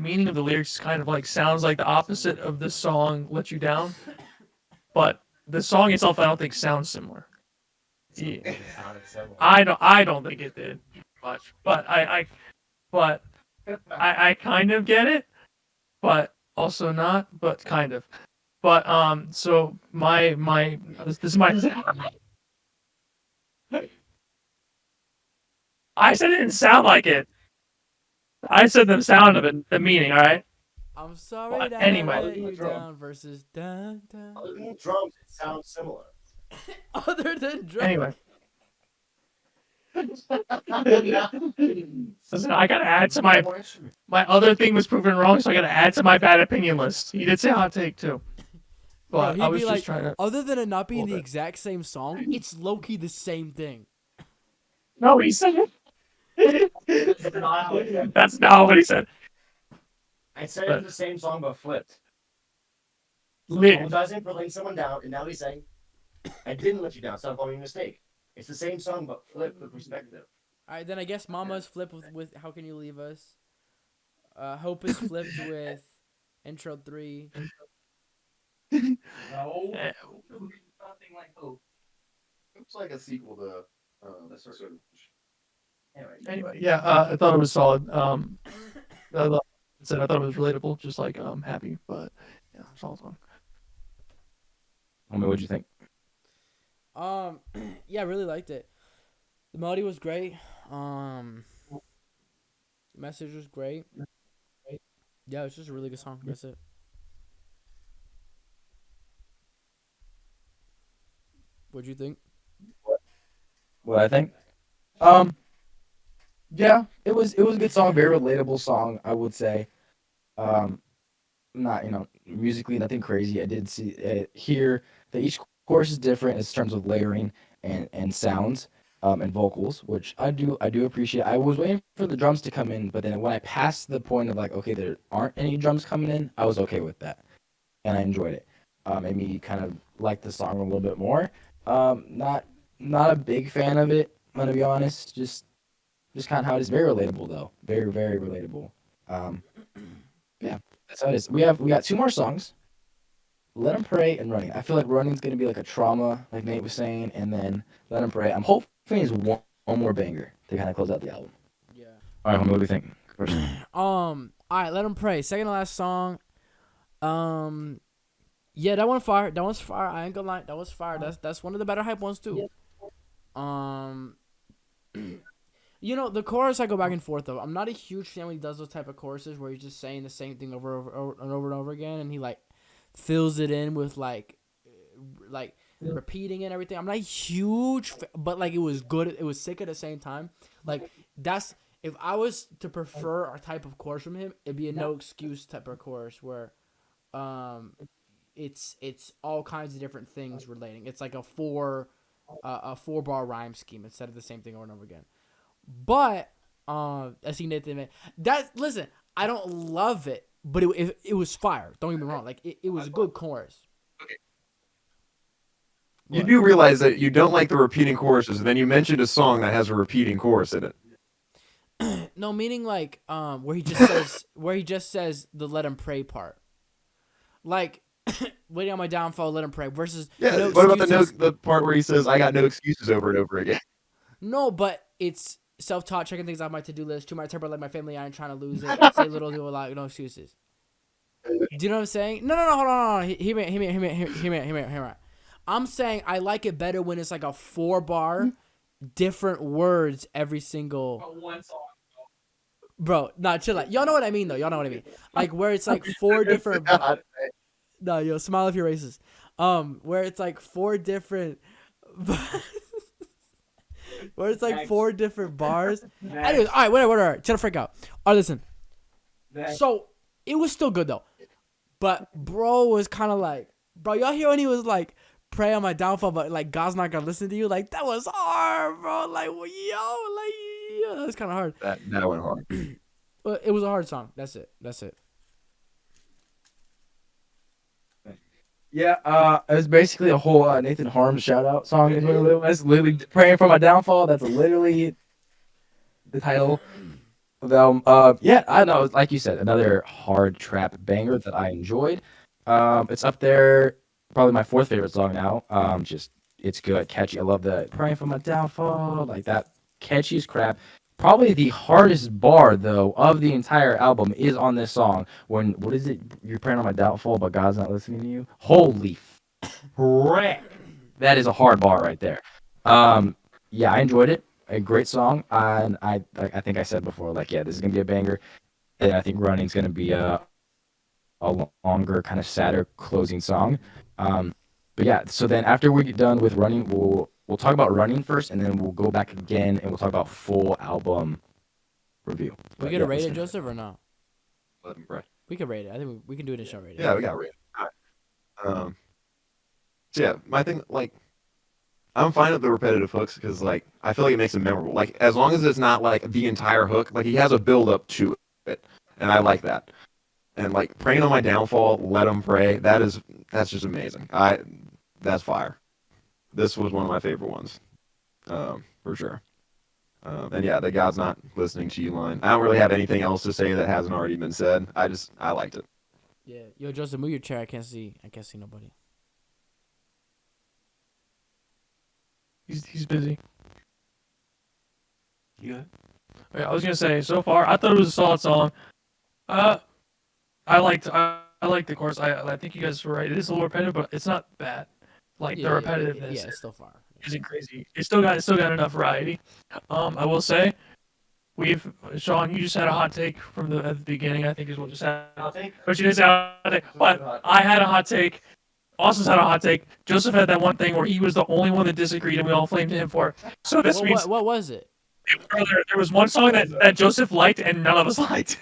meaning of the lyrics kind of like sounds like the opposite of the song "Let You Down," but the song itself I don't think sounds similar. Yeah. I don't think it did much, but I kind of get it, but also not, but kind of. But so this is my I said it didn't sound like it. I said the sound of it, the meaning. All right. I'm sorry Well, that anyway. I let you down versus dun dun. Other than drums, it sounds similar. Other than drum. Anyway. Listen, I gotta add to my other thing was proven wrong, so I gotta add to my bad opinion list. He did say hot take too, Bro, but he'd I was be just like, trying to. other than it not being the Hold it. exact same song, it's low key the same thing. No, he said it. That's not what he said. I said But- it's the same song but flipped. So Lit. apologizing for letting someone down, and now he's saying, I didn't let you down, stop calling me a mistake. It's the same song but flipped the perspective. All right, then I guess Mama's flipped with How Can You Leave Us? Hope is flipped with Intro 3. No. Eh, Nothing like hope. It's like a sequel to Anyway, yeah, I thought it was solid. I thought it was relatable, just like happy, but yeah, solid song. Homie, what'd you think? Yeah, I really liked it. The melody was great. Message was great. Yeah, it's just a really good song. That's it. What'd you think? What I think? Yeah, it was a good song, very relatable song, I would say. Not musically nothing crazy. I did hear that each chorus is different in terms of layering and sounds, and vocals, which I do appreciate. I was waiting for the drums to come in, but then when I passed the point of like, okay, there aren't any drums coming in, I was okay with that, and I enjoyed it. Made me kind of like the song a little bit more. Not a big fan of it. I'm gonna be honest. Just kind of how it is. Very relatable though. Very very relatable. Yeah, that's how it is. We got two more songs. Let 'Em Pray and Running. I feel like Running's gonna be like a trauma, like Nate was saying, and then Let 'Em Pray. I'm hoping it's one more banger to kind of close out the album. Yeah. All right, homie, what do you think? All right, Let 'Em Pray. Second to last song. Yeah, that one fire. That one's fire. I ain't gonna lie. That was fire. That's one of the better hype ones too. The chorus I go back and forth of. I'm not a huge fan when he does those type of choruses where he's just saying the same thing over and over again, and he like fills it in with like repeating and everything. I'm not a huge, but like it was good. It was sick at the same time. Like that's if I was to prefer a type of chorus from him, it'd be a no excuse type of chorus where, it's all kinds of different things relating. It's like a four bar rhyme scheme instead of the same thing over and over again. But I see Nathan. Listen, I don't love it, but it was fire. Don't get me wrong. Like it was a good chorus. You do realize that you don't like the repeating choruses, and then you mentioned a song that has a repeating chorus in it. No, meaning like where he just says the let him pray part. Like waiting on my downfall, let him pray versus Yeah. no What about excuses. the part where he says, "I got no excuses" over and over again? No, but it's self-taught, checking things off my to-do list. To my temper like my family, I ain't trying to lose it. Say little, do a lot, no excuses. Do you know what I'm saying? No, hold on. Hear me out. I'm saying I like it better when it's like a 4-bar, different words every single. One song. Bro, nah, chill out. Y'all know what I mean, though. Y'all know what I mean. Like where it's like 4 different. No, yo, smile if you're racist. Where it's like 4 different. Where it's like 4 different bars. Anyways, all right, whatever. Chill the freak out. All right, listen. So it was still good though, but bro was kind of like, bro, y'all hear when he was like, "Pray on my downfall," but like God's not gonna listen to you. Like that was hard, bro. Like that was kind of hard. That went hard. But it was a hard song. That's it. Yeah, it was basically a whole Nathan Harms shout out song. Is what it was. Literally praying for my downfall. That's literally the title of the album. Yeah, I know. Like you said, another hard trap banger that I enjoyed. It's up there, probably my 4th favorite song now. It's good, catchy. I love the praying for my downfall, like that, catchy as crap. Probably the hardest bar though of the entire album is on this song. When what is it? You're praying on my downfall, but God's not listening to you. Holy crap! That is a hard bar right there. Yeah, I enjoyed it. a great song, and I think I said before, like, yeah, this is gonna be a banger. And I think Running's gonna be a longer, kind of sadder closing song. But yeah, so then after we get done with Running, we'll talk about Running first, and then we'll go back again and we'll talk about full album review. We But gonna yeah, rate it, listen. Joseph, or no? Let him break. We can rate it. I think we can do it in show rating. Yeah, we got rated. So yeah, my thing, like, I'm fine with the repetitive hooks because, like, I feel like it makes it memorable. Like, as long as it's not like the entire hook, like he has a build up to it, and I like that. And like, praying on my downfall, let him pray. That's just amazing. That's fire. This was one of my favorite ones, for sure. And yeah, the God's not listening to you line. I don't really have anything else to say that hasn't already been said. I liked it. Yeah. Yo, Joseph, move your chair. I can't see nobody. He's busy. Yeah. Okay, I was gonna say, so far I thought it was a solid song. I liked the chorus. I think you guys were right. It is a little repetitive, but it's not bad. Like the repetitiveness Yeah, it's still far. isn't crazy. It's still got enough variety. I will say, Sean, you just had a hot take from at the beginning. I think is what just happened. But you didn't say a hot take. But I had a hot take. Austin's had a hot take. Joseph had that one thing where he was the only one that disagreed, and we all flamed him for it. So this means What was it? there was one song that Joseph liked and none of us liked.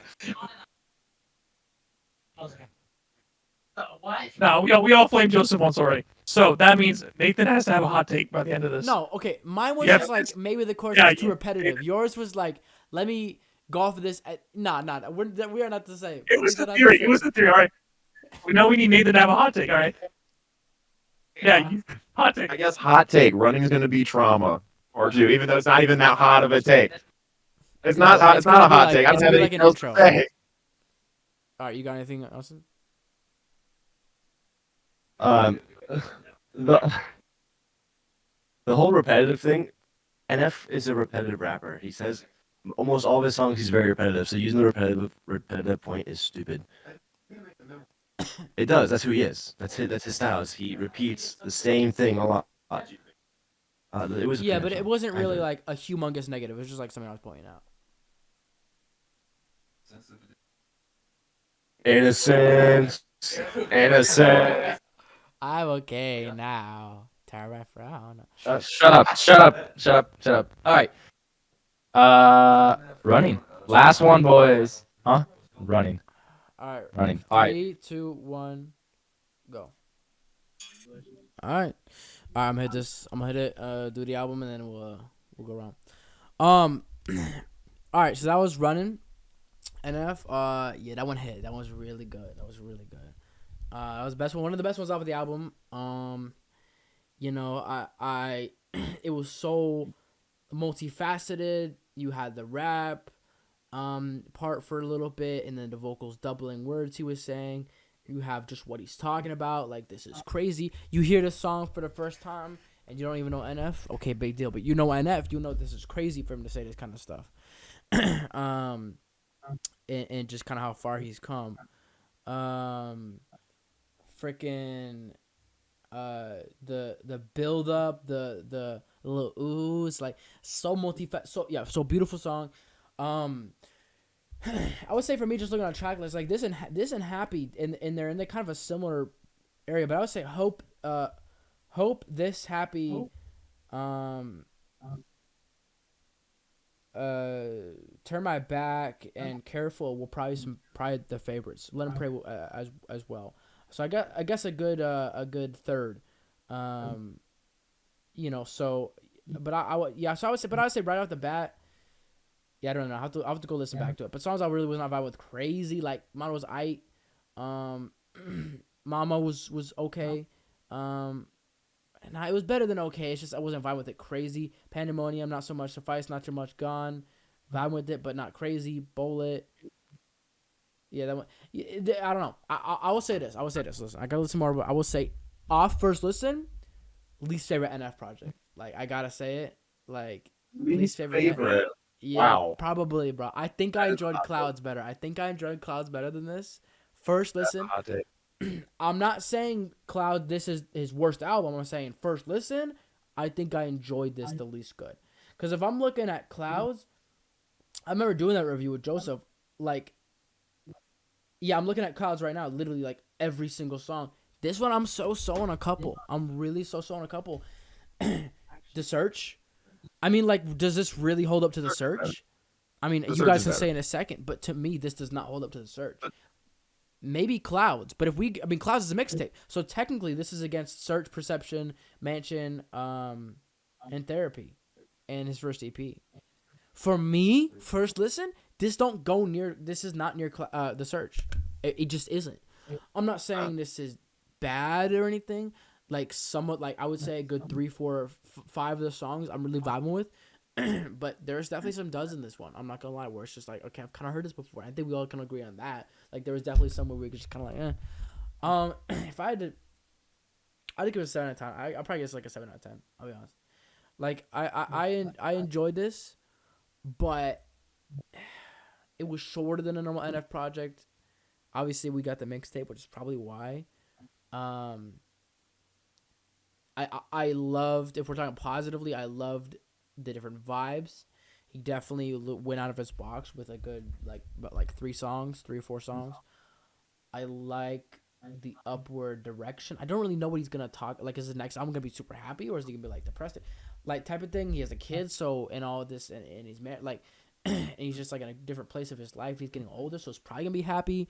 No, we all flamed Joseph once already. So that means Nathan has to have a hot take by the end of this. No, okay. Mine was Yeah, just like maybe the chorus yeah, was too yeah. repetitive. Yours was like, let me go off of this. Nah. We are not the same. It was We are the not theory. same. It was the theory. All right. We know we need Nathan to have a hot take. All right. Yeah, hot take. I guess hot take. Running is going to be trauma or two, even though it's not even that hot of a take. It's not. No, It's not a gonna be hot like- take. I it's don't gonna have be like anything an else to intro. say. All right, you got anything, Austin? The whole repetitive thing, NF is a repetitive rapper. He says almost all of his songs he's very repetitive. So using the repetitive point is stupid. It does. That's who he is. That's his style. He repeats the same thing a lot. It was a Yeah, pretty but good it song. wasn't I really enjoyed it. like a humongous negative. It was just like something I was pointing out. Innocence. Innocence. I'm okay now. Tara Frown. Shut up. All right. Running. Last one, boys. Huh? Running. All right. Running. All right. 3, 2, 1, go. All right. I'm gonna hit this. I'm gonna hit it. Do the album and then we'll go around. All right. So that was Running. NF. Yeah, that one hit. That one was really good. That was really good. That was the best one. One of the best ones off of the album. You know, I it was so multifaceted. You had the rap part for a little bit, and then the vocals doubling words he was saying. You have just what he's talking about, like this is crazy. You hear the song for the first time and you don't even know NF. Okay, big deal. But you know NF, you know this is crazy for him to say this kind of stuff. And just kind of how far he's come. Freaking the build up, the little oohs, like so so beautiful song. I would say for me, just looking on track list, like this and Happy, and they're in the kind of a similar area, but I would say Hope, this Happy, Turn My Back and Careful will probably the favorites. Let 'Em Pray as well. So I guess a good third. You know, so but I would say right off the bat. Yeah, I don't know. I'll have to go listen back to it. But songs I really was not vibing with crazy. Like Mama was aight. Mama was okay. And it was better than okay. It's just I wasn't vibing with it crazy. Pandemonium, not so much. Suffice, not too much. Gone, vibing with it, but not crazy. Bullet. Yeah, that one. I don't know. I will say this. Listen, I gotta listen more, but I will say, off first listen, least favorite NF project. Like I gotta say it. Like least favorite. Yeah, Wow. probably, bro. I think I enjoyed Clouds better. Than this. First listen. Hot take. I'm not saying Cloud this is his worst album. I'm saying first listen, I think I enjoyed this the least good. Because if I'm looking at Clouds, I remember doing that review with Joseph. Like, yeah, I'm looking at Clouds right now. Literally, like every single song. This one, I'm so on a couple. I'm really so on a couple. The Search. I mean, like, does this really hold up to The Search? I mean, The you Search guys is can better. say in a second, but to me, this does not hold up to The Search. Maybe Clouds, but I mean, Clouds is a mixtape, so technically, this is against Search, Perception, Mansion, and Therapy, and his first EP. For me, first listen, this don't go near. This is not near The Search. It just isn't. I'm not saying this is bad or anything. Like somewhat, like I would say a good 3, 4, 5 of the songs I'm really vibing with. But there's definitely some duds in this one. I'm not gonna lie, where it's just like, okay, I've kind of heard this before. I think we all can agree on that. Like there was definitely some where we just kind of like, if I had to, I'd give it a 7 out of 10. I'll probably give it like a 7 out of 10. I'll be honest. Like I enjoyed this, but it was shorter than a normal NF project. Obviously, we got the mixtape, which is probably why. I loved, if we're talking positively, I loved the different vibes. He definitely went out of his box with a good like 3 or 4 songs. I like the upward direction. I don't really know what he's gonna talk like. Is the next album gonna be super happy, or is he gonna be like depressed, like type of thing? He has a kid, so and all this, and he's married, like, and he's just like in a different place of his life. He's getting older, so it's probably gonna be happy.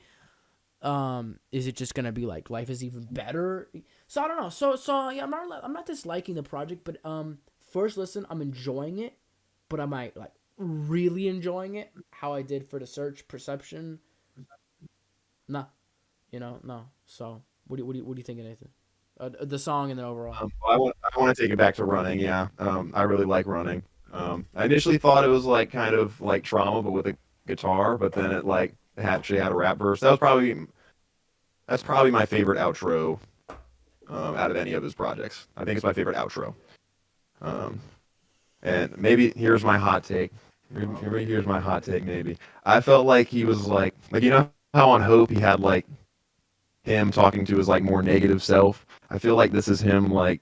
Is it just gonna be like life is even better? So I don't know. So yeah, I'm not disliking the project, but first listen, I'm enjoying it, but am I like really enjoying it how I did for The Search, Perception? Nah, no. So what do you think, Nathan? The song and then overall. I want to take it back to Running. Yeah, I really like Running. I initially thought it was like kind of like Trauma, but with a guitar. But then it actually had a rap verse. That's probably my favorite outro out of any of his projects. I think it's my favorite outro. Um, and maybe here's my hot take. Here's my hot take. Maybe I felt like he was like you know how on Hope he had like him talking to his like more negative self. I feel like this is him like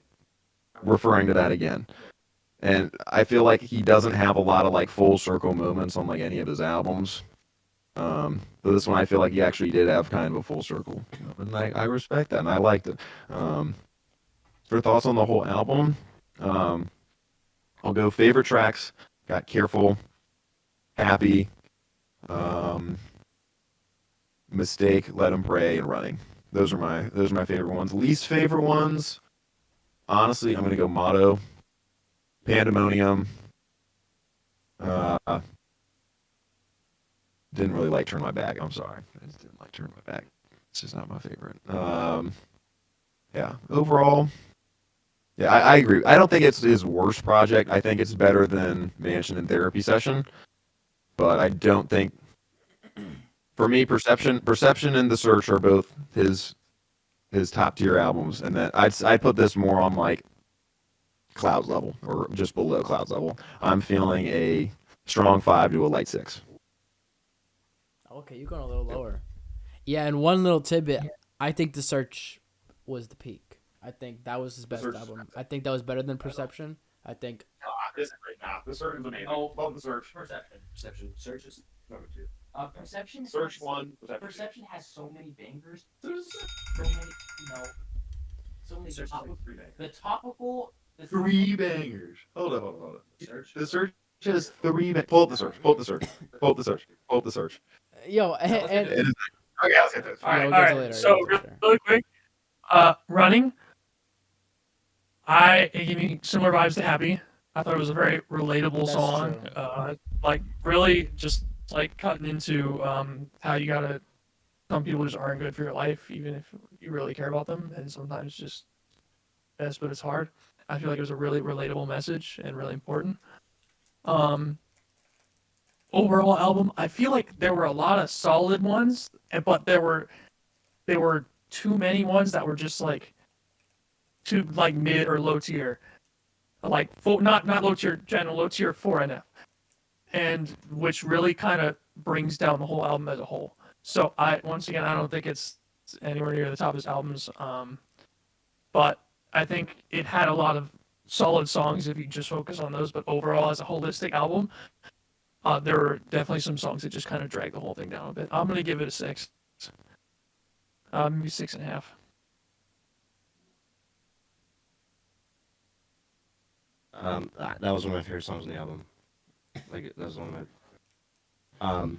referring to that again. And I feel like he doesn't have a lot of like full circle moments on like any of his albums. But this one I feel like he actually did have kind of a full circle. And I respect that and I liked it. For thoughts on the whole album, I'll go favorite tracks. Got Careful, Happy, Mistake, Let 'Em Pray, and Running. Those are my favorite ones. Least favorite ones, honestly, I'm gonna go Motto, Pandemonium. Uh, didn't really like Turn My Back. I'm sorry, I just didn't like Turn My Back. It's just not my favorite. Yeah. Overall, yeah, I agree. I don't think it's his worst project. I think it's better than Mansion and Therapy Session, but I don't think. For me, Perception, and The Search are both his top tier albums, and then I'd put this more on like Clouds level or just below Clouds level. I'm feeling a strong 5 to a light 6. Okay, you're going a little lower. Yeah, and one little tidbit, I think The Search was the peak. I think that was his best album. I think that was better than Perception. I think. The Search is amazing. Oh, love The Search. Perception. Search is number 2. Perception. Search has, 1. Perception has so many bangers. So many, so many. The topical. The 3 bangers. Hold up. The Search has 3 Pull up The Search. Pull up The Search. Yo, It is. Okay, let's get this. All right, we'll all get to right. later, So we'll get to really quick, Running. It gave me similar vibes to Happy. I thought it was a very relatable That's song. true. Like really just like cutting into how you gotta. Some people just aren't good for your life, even if you really care about them, and sometimes just best, but it's hard. I feel like it was a really relatable message and really important. Overall album, I feel like there were a lot of solid ones, but there were too many ones that were just like too like mid or low tier, like not low tier general, low tier 4NF, and which really kind of brings down the whole album as a whole. So I don't think it's anywhere near the top of his albums, but I think it had a lot of solid songs if you just focus on those. But overall, as a holistic album, there were definitely some songs that just kind of drag the whole thing down a bit. I'm gonna give it a 6. Maybe 6.5. That was one of my favorite songs on the album. Like that was one of my.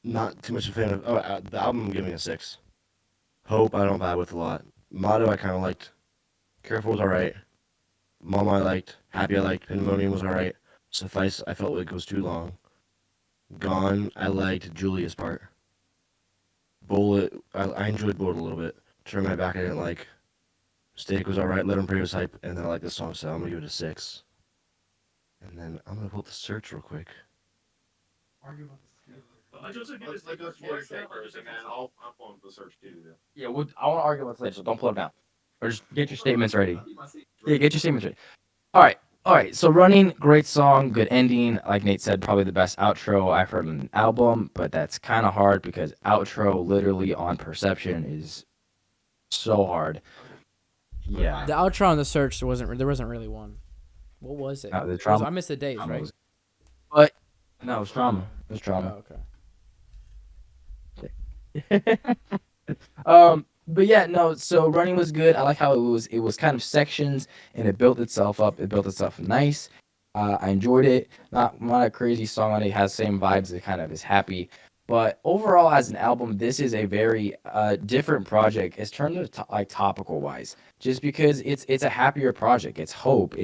Not too much a fan of. Oh, the album I'm giving a 6. Hope I don't vibe with a lot. Motto I kind of liked. Careful was alright. Mama I liked. Happy I liked. Pandemonium was alright. Suffice I felt like it was too long. Gone I liked Julia's part. Bullet I enjoyed Bullet a little bit. Turn My Back I didn't like. Steak was alright. Let 'Em Pray was hype. And then I like this song, so I'm gonna give it a 6. And then I'm gonna pull up the search real quick. Yeah, well, I want to argue with later, so don't pull it down. Or just get your statements ready. Yeah, get your statements ready. All right. So Running, great song, good ending. Like Nate said, probably the best outro I've heard on an album, but that's kind of hard because outro literally on Perception is so hard. Yeah. The outro on the search there wasn't really one. What was it? The Trauma. I missed the days, Trauma right? was- But no, it was Trauma. It was Oh, Trauma. okay. But yeah, no, so Running was good. I like how it was kind of sections and it built itself up. It built itself nice. I enjoyed it. Not a crazy song on it. It has same vibes. It kind of is happy. But overall, as an album, this is a very different project. It's turned to like topical wise, just because it's a happier project. It's hope.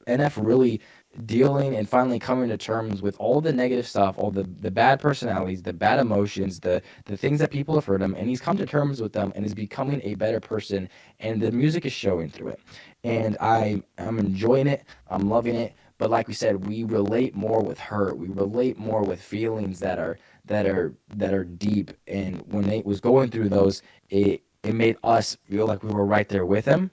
NF really dealing and finally coming to terms with all the negative stuff, all the bad personalities, the bad emotions, the things that people have hurt him, and he's come to terms with them and is becoming a better person. And the music is showing through it. And I'm enjoying it. I'm loving it. But like we said, we relate more with hurt. We relate more with feelings that are deep. And when Nate was going through those, it made us feel like we were right there with him.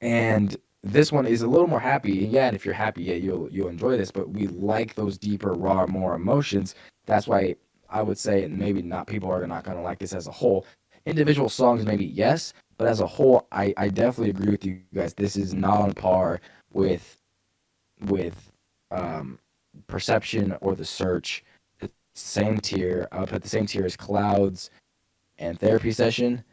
And this one is a little more happy. And yeah, and if you're happy, yeah, you'll enjoy this. But we like those deeper, raw, more emotions. That's why I would say, and maybe not people are not gonna like this as a whole. Individual songs, maybe yes, but as a whole, I definitely agree with you guys. This is not on par with Perception or The Search. It's same tier. I'll put the same tier as Clouds and Therapy Session.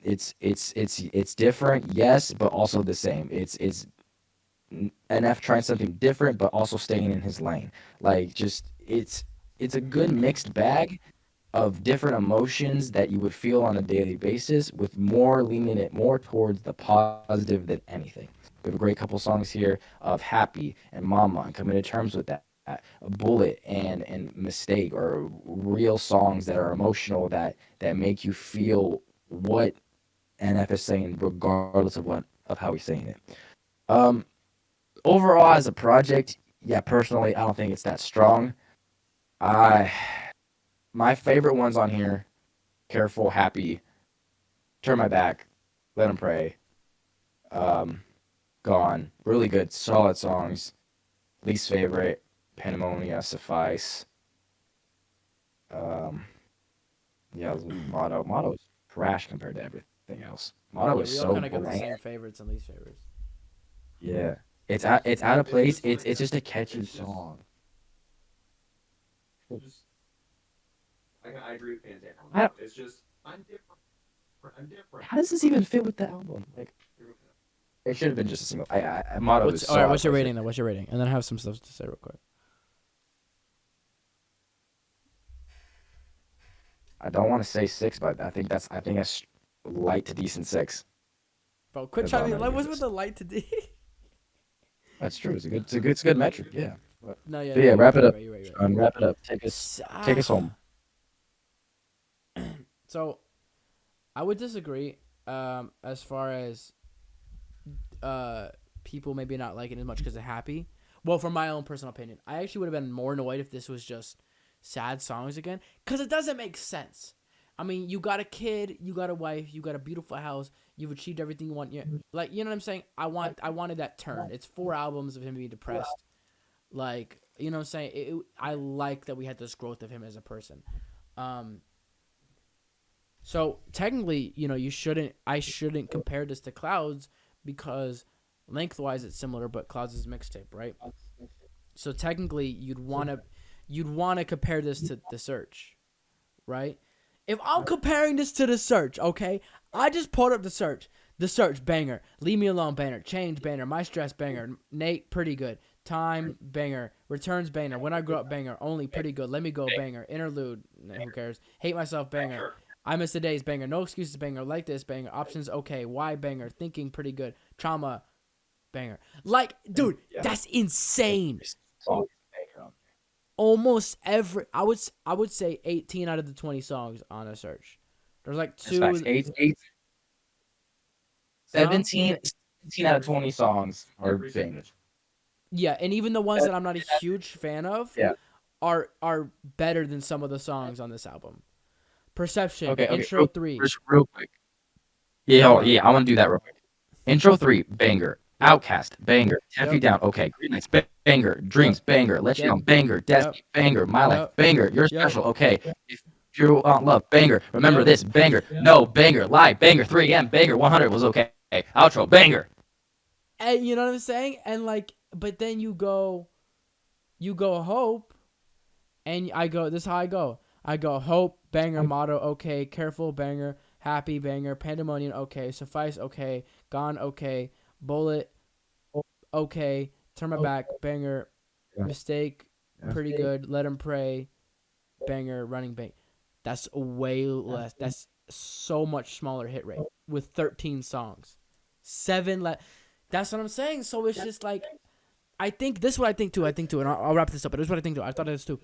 It's different, yes, but also the same. It's NF trying something different, but also staying in his lane. Like just it's a good mixed bag of different emotions that you would feel on a daily basis, with more leaning it more towards the positive than anything. We have a great couple songs here of Happy and Mama and coming to terms with that. Bullet and Mistake are real songs that are emotional that make you feel what NF is saying, regardless of how he's saying it. Overall, as a project, yeah, personally, I don't think it's that strong. My favorite ones on here: Careful, Happy, Turn My Back, Let 'Em Pray, Gone. Really good, solid songs. Least favorite, Pandemonia, Suffice. Yeah, Motto. Motto is trash compared to everything else. Motto Yeah, is we so all kind of got the bland. same favorites and least favorites. Yeah, it's out of place. It's just a catchy song. I agree with Pantera. I- It's just I'm different. I'm different. How does this even fit with the album? Like, it should have been just a single. Motto is so All right, out of what's your place. rating though? What's your rating? And then I have some stuff to say real quick. I don't want to say 6, but I think that's light to decent 6. Bro, quit That's trying all to I'm like. gonna What's give with this. the light to D? That's true. It's a good metric. Yeah. No, yeah. But yeah, no, wrap it you're up. right, you're right, you're Wrap it up. Take us home. So, I would disagree. As far as people maybe not liking it as much because they're happy. Well, from my own personal opinion, I actually would have been more annoyed if this was just sad songs again, because it doesn't make sense. I mean, you got a kid, you got a wife, you got a beautiful house, you've achieved everything you want. You like, you know what I'm saying? I wanted that turn. It's 4 albums of him being depressed. Like, you know what I'm saying? I like that we had this growth of him as a person. So technically, I shouldn't compare this to Clouds because lengthwise it's similar, but Clouds is mixtape, right? So technically, you'd wanna compare this to The Search, right? If I'm comparing this to The Search, okay, I just pulled up The Search. The Search banger, Leave Me Alone banger, Change banger, My Stress banger, Nate pretty good, Time banger, Returns banger, When I Grow Up banger, Only pretty good, Let Me Go banger, Interlude, who cares, Hate Myself banger, I Miss the Days banger, No Excuses banger, Like This banger, Options okay, Why banger, Thinking pretty good, Trauma banger. Like, dude, that's insane. Song is a banger on Almost every I would say 18 out of the 20 songs on A Search. There's like there. That's two. facts. 17 out of 20 songs are bangers. Yeah, and even the ones that I'm not a huge fan of Yeah. are better than some of the songs on this album. Perception, Okay, Intro real, 3. just real quick. Yeah, I want to do that real quick. Intro 3, banger. Yep. Outcast, banger. Tap You Yep. Down, okay. Green Lights, banger. Dreams, banger. Let You Yep. Down, banger. Destiny, banger. My Life, Yep. banger. You're Yep. special, okay. If you want love, banger. Remember Yep. this, banger. No, banger. Lie, banger. 3 AM, banger. 100 was okay. Outro, banger. And you know what I'm saying? And like, but then you go Hope, and this is how I go. I go Hope, banger, motto, okay, careful, banger, happy, banger, pandemonium, okay, suffice, okay, gone, okay, bullet, okay, turn my back, banger, Yeah. mistake, pretty good, let him pray, banger, running bang. That's way less. That's so much smaller hit rate with 13 songs. 7 That's what I'm saying. So it's just like, I think this is what I think too. And I'll wrap this up. But this is what I think too. I thought of this too.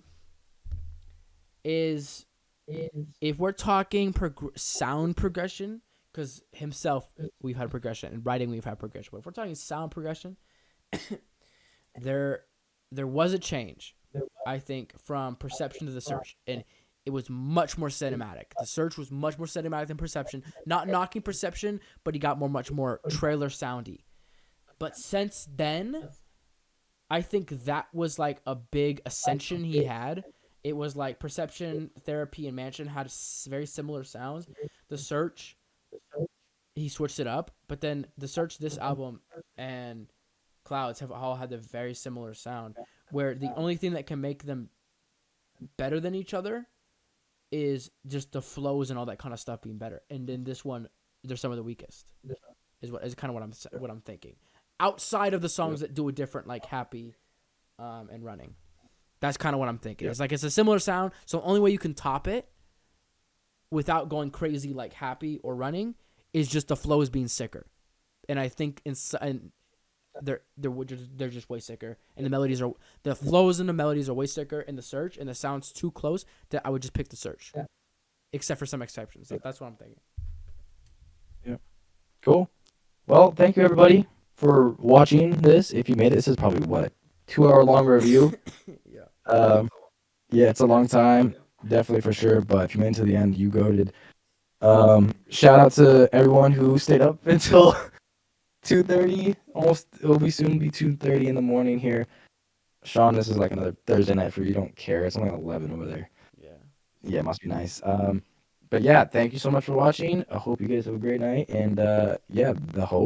Is if we're talking sound progression, because himself we've had progression, and writing we've had progression. But if we're talking sound progression, there was a change, I think, from Perception to The Search, and it was much more cinematic. The Search was much more cinematic than Perception. Not knocking Perception, but he got much more trailer soundy. But since then, I think that was like a big ascension he had. It was like Perception, Therapy, and Mansion had very similar sounds. The Search, he switched it up. But then The Search, this album, and Clouds have all had a very similar sound, where the only thing that can make them better than each other is just the flows and all that kind of stuff being better. And then this one, they're some of the weakest. Is kind of what I'm thinking. Outside of the songs that do it different, like Happy, and Running, that's kind of what I'm thinking. It's like it's a similar sound, so the only way you can top it, without going crazy like Happy or Running, is just the flows being sicker. And I think they're just way sicker, and the flows and the melodies are way sicker in The Search, and the sound's too close that I would just pick The Search, except for some exceptions. That's what I'm thinking. Yeah. Cool. Well, thank you everybody for watching this. If you made it, this is probably 2-hour long review. Yeah. Yeah, it's a long time, definitely for sure. But if you made it to the end, you goated. Shout out to everyone who stayed up until 2:30. Almost, it'll be soon be 2:30 in the morning here. Sean, this is like another Thursday night for you. Don't care. It's only 11 over there. Yeah, it must be nice. But yeah, thank you so much for watching. I hope you guys have a great night. And yeah, the Hope.